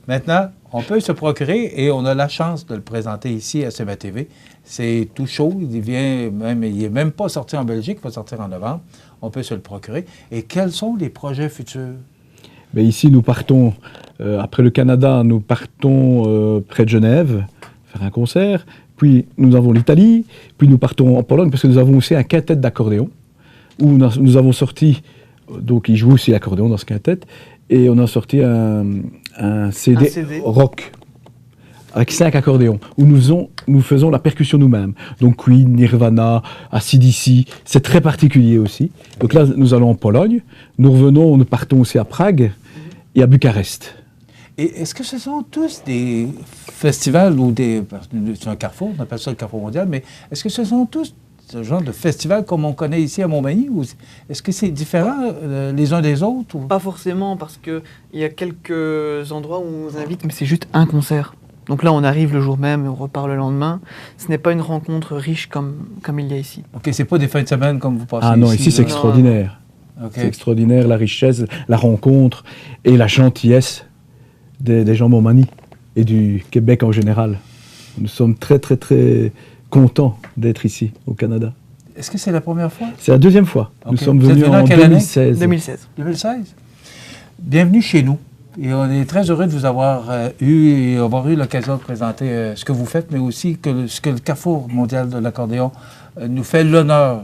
Maintenant, on peut se procurer, et on a la chance de le présenter ici à CMA TV. C'est tout chaud, il n'est même pas sorti en Belgique, il va sortir en novembre. On peut se le procurer. Et quels sont les projets futurs? Mais ici, nous partons, après le Canada, nous partons près de Genève, faire un concert. Puis nous avons l'Italie, puis nous partons en Pologne, parce que nous avons aussi un quintet d'accordéon, où nous avons sorti, donc il joue aussi l'accordéon dans ce quintet, et on a sorti un CD rock, avec 5 accordéons, où nous faisons la percussion nous-mêmes. Donc Queen, Nirvana, AC/DC, c'est très particulier aussi. Donc là, nous allons en Pologne, nous partons aussi à Prague et à Bucarest. Et est-ce que ce sont tous des festivals ou des... C'est un carrefour, on appelle ça le Carrefour mondial, mais est-ce que ce sont tous ce genre de festivals comme on connaît ici à Montmagny, ou est-ce que c'est différent les uns des autres? Ou... Pas forcément, parce qu'il y a quelques endroits où on nous invite, mais c'est juste un concert. Donc là, on arrive le jour même et on repart le lendemain. Ce n'est pas une rencontre riche comme il y a ici. OK, c'est pas des fins de semaine comme vous passez ici. Ah non, ici c'est extraordinaire. Okay. C'est extraordinaire, la richesse, la rencontre et la gentillesse des gens de Montmagny et du Québec en général. Nous sommes très, très, très contents d'être ici, au Canada. Est-ce que c'est la première fois? C'est la deuxième fois. Okay. Nous sommes venus en 2016. 2016. 2016. Bienvenue chez nous. Et on est très heureux de vous avoir eu l'occasion de présenter ce que vous faites, mais aussi ce que le Carrefour mondial de l'accordéon nous fait l'honneur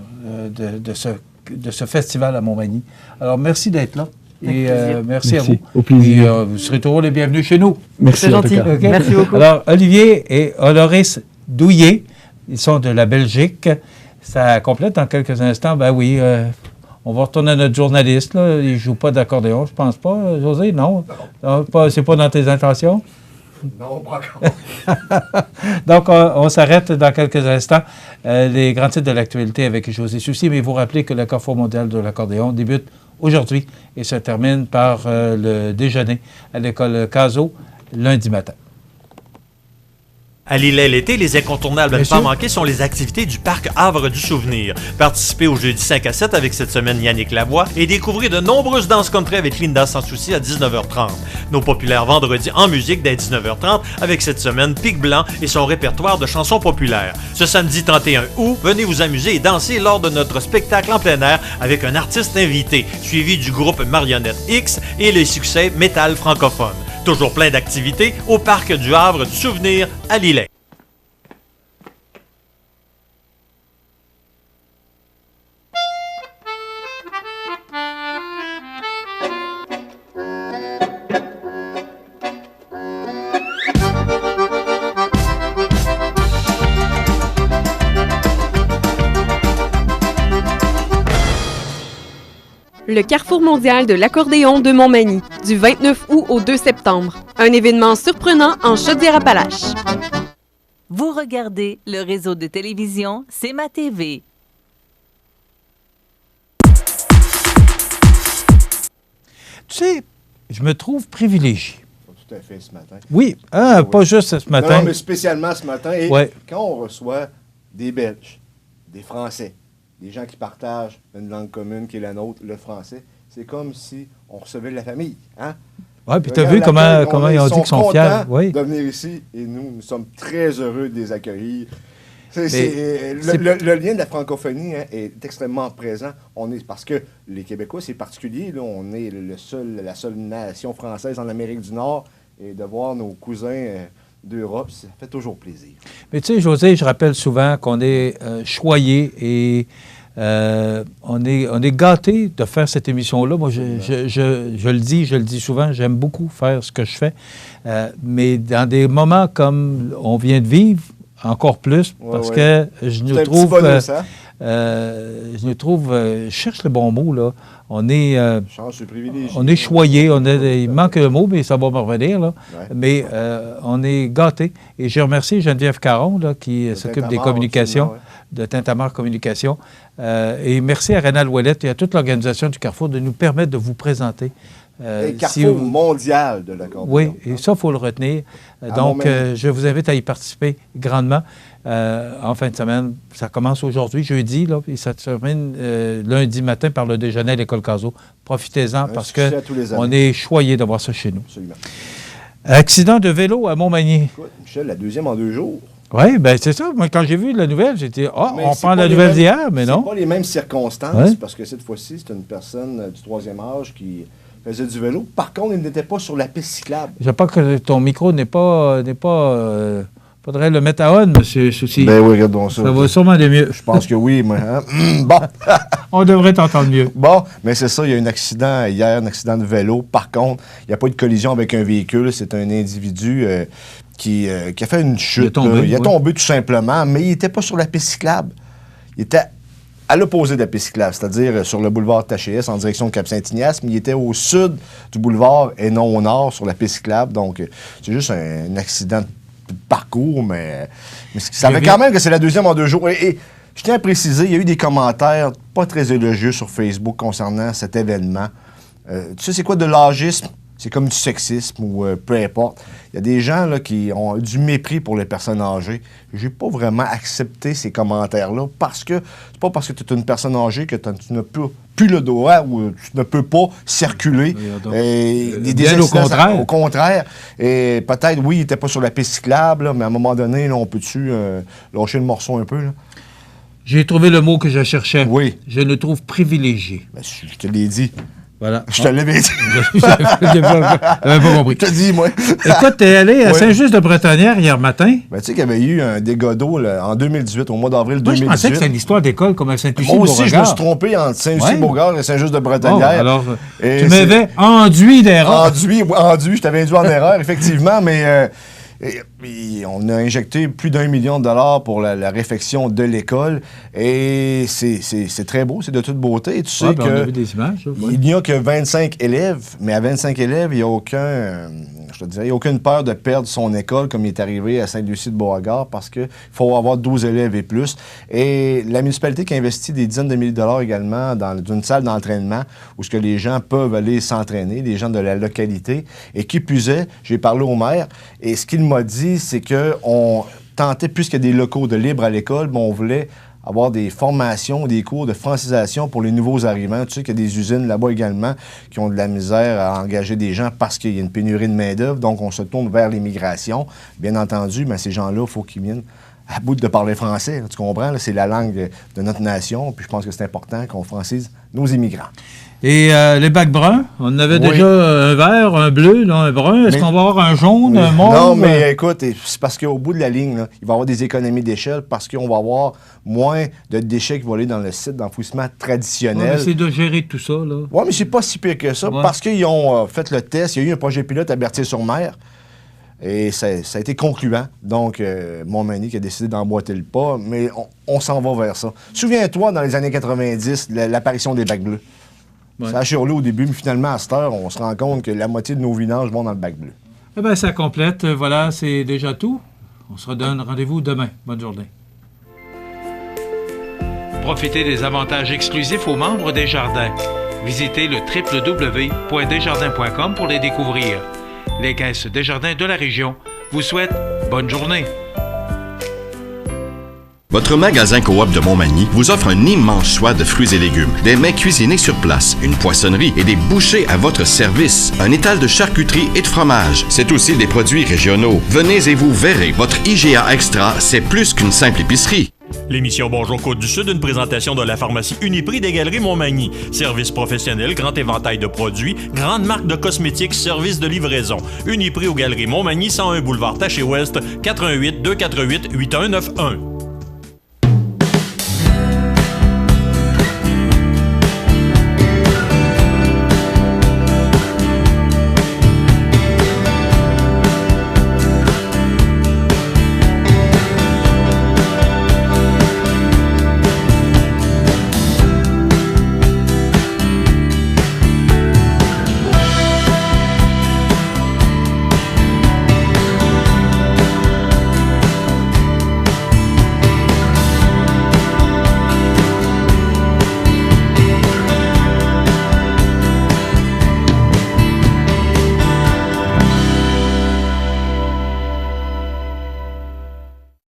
de ce festival à Montmagny. Alors, merci d'être là. Et merci à vous. Au plaisir. Et vous serez toujours les bienvenus chez nous. Merci, c'est gentil. Okay? Merci beaucoup. Alors, Olivier et Oloris Douillet, ils sont de la Belgique. Ça complète en quelques instants. Ben oui, on va retourner à notre journaliste. Là. Il ne joue pas d'accordéon, je pense pas. José, non? C'est pas dans tes intentions? Non, pas encore. Donc, on s'arrête dans quelques instants. Les grands titres de l'actualité avec José Soucy, mais vous rappelez que le Carrefour mondial de l'accordéon débute aujourd'hui et se termine par le déjeuner à l'école Caso lundi matin. À Lillet l'été, les incontournables à ne pas manquer sont les activités du Parc Havre du Souvenir. Participez au jeudi 5 à 7 avec cette semaine Yannick Lavoie et découvrez de nombreuses danses country avec Linda Sans Souci à 19h30. Nos populaires vendredis en musique dès 19h30 avec cette semaine Pic Blanc et son répertoire de chansons populaires. Ce samedi 31 août, venez vous amuser et danser lors de notre spectacle en plein air avec un artiste invité, suivi du groupe Marionnette X et les succès métal francophone. Toujours plein d'activités au Parc du Havre du Souvenir à Lillet. Le Carrefour mondial de l'accordéon de Montmagny, du 29 août au 2 septembre. Un événement surprenant en Chaudière-Appalaches. Vous regardez le réseau de télévision CMA TV. Tu sais, je me trouve privilégié. Tout à fait ce matin. Oui, pas juste ce matin. Non, mais spécialement ce matin. Et quand on reçoit des Belges, des Français, des gens qui partagent une langue commune qui est la nôtre, le français, c'est comme si on recevait de la famille. Hein? Oui, puis tu as vu comment ils ont dit qu'ils sont fiers. Oui. De venir ici et nous sommes très heureux de les accueillir. Le lien de la francophonie est extrêmement présent. Parce que les Québécois, c'est particulier. Là, on est la seule nation française en Amérique du Nord. Et de voir nos cousins d'Europe, ça fait toujours plaisir. Mais tu sais, José, je rappelle souvent qu'on est choyé et on est gâté de faire cette émission-là. Moi, je le dis souvent, j'aime beaucoup faire ce que je fais. Mais dans des moments comme on vient de vivre, encore plus, parce que je nous trouve je nous trouve, je cherche le bon mot, là. On est choyé, il manque un mot, mais ça va me revenir, là. Ouais. Mais on est gâtés. Et je remercie Geneviève Caron, là, qui s'occupe des communications, de Tintamarre Communication. Et merci à Rénal Ouellette et à toute l'organisation du Carrefour de nous permettre de vous présenter. Carrefour mondial de l'accordéon. Oui, et ça, il faut le retenir. Donc, je vous invite à y participer grandement. En fin de semaine, ça commence aujourd'hui, jeudi, là, et ça termine lundi matin par le déjeuner à l'École Caso. Profitez-en parce qu'on est choyés d'avoir ça chez nous. Absolument. Accident de vélo à Montmagny. Écoute, Michel, la deuxième en 2 jours. Oui, bien c'est ça. Moi, quand j'ai vu la nouvelle, j'ai dit, on prend la nouvelle d'hier, mais non. C'est pas les mêmes circonstances, parce que cette fois-ci, c'est une personne du 3e âge qui faisait du vélo. Par contre, il n'était pas sur la piste cyclable. Je pense que ton micro n'est pas faudrait le mettre à on, monsieur Soucy. Ben oui, regardons ça. Ça va sûrement aller mieux. Je pense que oui, mais... Hein? Bon. On devrait t'entendre mieux. Bon, mais c'est ça, il y a eu un accident hier, un accident de vélo. Par contre, il n'y a pas eu de collision avec un véhicule. C'est un individu qui a fait une chute. Il a tombé tout simplement, mais il n'était pas sur la piste cyclable. Il était à l'opposé de la piste cyclable, c'est-à-dire sur le boulevard Taché-S en direction de Cap-Saint-Ignace, mais il était au sud du boulevard et non au nord sur la piste cyclable. Donc, c'est juste un accident de parcours, mais ça fait quand même que c'est la deuxième en 2 jours. Et je tiens à préciser, il y a eu des commentaires pas très élogieux sur Facebook concernant cet événement. Tu sais, c'est quoi de l'âgisme? C'est comme du sexisme ou peu importe. Il y a des gens là, qui ont du mépris pour les personnes âgées. J'ai pas vraiment accepté ces commentaires-là parce que c'est pas parce que tu es une personne âgée que tu n'as plus le droit ou tu ne peux pas circuler. Bien au contraire. Au contraire. Et peut-être, oui, il n'était pas sur la piste cyclable, là, mais à un moment donné, là, on peut-tu lâcher le morceau un peu? Là? J'ai trouvé le mot que je cherchais. Oui. Je le trouve privilégié. Ben, je te l'ai dit. Voilà. Je te l'avais dit. J'avais pas compris. Je te dis, moi. Écoute, t'es allé à Saint-Just-de-Bretonnière hier matin. Ben, tu sais qu'il y avait eu un dégât d'eau en 2018, au mois d'avril 2018. Je pensais que c'était l'histoire d'école comme à Saint-Lucie-Beauregard. Moi aussi, je me suis trompé entre Saint-Lucie-Beauregard et Saint-Just-de-Bretonnière. Oh, alors, tu m'avais enduit d'erreur. Enduit, je t'avais induit en erreur, effectivement, mais... on a injecté plus d'1 million de dollars pour la réfection de l'école et c'est très beau, c'est de toute beauté. Et tu sais on a vu des images, il n'y a que 25 élèves, mais à 25 élèves, il n'y a aucune peur de perdre son école comme il est arrivé à Sainte-Lucie-de-Beauregard parce qu'il faut avoir 12 élèves et plus. Et la municipalité qui a investi des dizaines de milliers de dollars également dans une salle d'entraînement où ce que les gens peuvent aller s'entraîner, les gens de la localité. Et qui plus est, j'ai parlé au maire et ce qu'il m'a dit, c'est qu'on tentait, puisqu'il y a des locaux de libre à l'école, on voulait avoir des formations, des cours de francisation pour les nouveaux arrivants. Tu sais qu'il y a des usines là-bas également qui ont de la misère à engager des gens parce qu'il y a une pénurie de main-d'œuvre. Donc, on se tourne vers l'immigration. Bien entendu, mais ces gens-là, il faut qu'ils viennent à bout de parler français. Tu comprends? Là, c'est la langue de notre nation. Puis je pense que c'est important qu'on francise nos immigrants. Et les bacs bruns, on avait déjà un vert, un bleu, là, un brun. Est-ce qu'on va avoir un jaune, un mauve? Non, mais écoute, c'est parce qu'au bout de la ligne, là, il va y avoir des économies d'échelle parce qu'on va avoir moins de déchets qui vont aller dans le site d'enfouissement traditionnel. On va essayer de gérer tout ça, là. Oui, mais c'est pas si pire que ça parce qu'ils ont fait le test. Il y a eu un projet pilote à Berthier-sur-Mer. Et ça a été concluant. Donc, Montmagny qui a décidé d'emboîter le pas, mais on s'en va vers ça. Souviens-toi, dans les années 90, l'apparition des bacs bleus. Ouais. Ça a churlé au début, mais finalement, à cette heure, on se rend compte que la moitié de nos vidanges vont dans le bac bleu. Eh bien, ça complète. Voilà, c'est déjà tout. On se redonne rendez-vous demain. Bonne journée. Profitez des avantages exclusifs aux membres des Jardins. Visitez le www.desjardins.com pour les découvrir. Les caisses Desjardins de la région vous souhaitent bonne journée. Votre magasin Coop de Montmagny vous offre un immense choix de fruits et légumes, des mets cuisinés sur place, une poissonnerie et des bouchers à votre service, un étal de charcuterie et de fromage. C'est aussi des produits régionaux. Venez et vous verrez, votre IGA Extra, c'est plus qu'une simple épicerie. L'émission Bonjour Côte-du-Sud, une présentation de la pharmacie Uniprix des Galeries Montmagny. Service professionnel, grand éventail de produits, grande marque de cosmétiques, service de livraison. Uniprix aux Galeries Montmagny, 101 boulevard Taché-Ouest, 418 248 8191.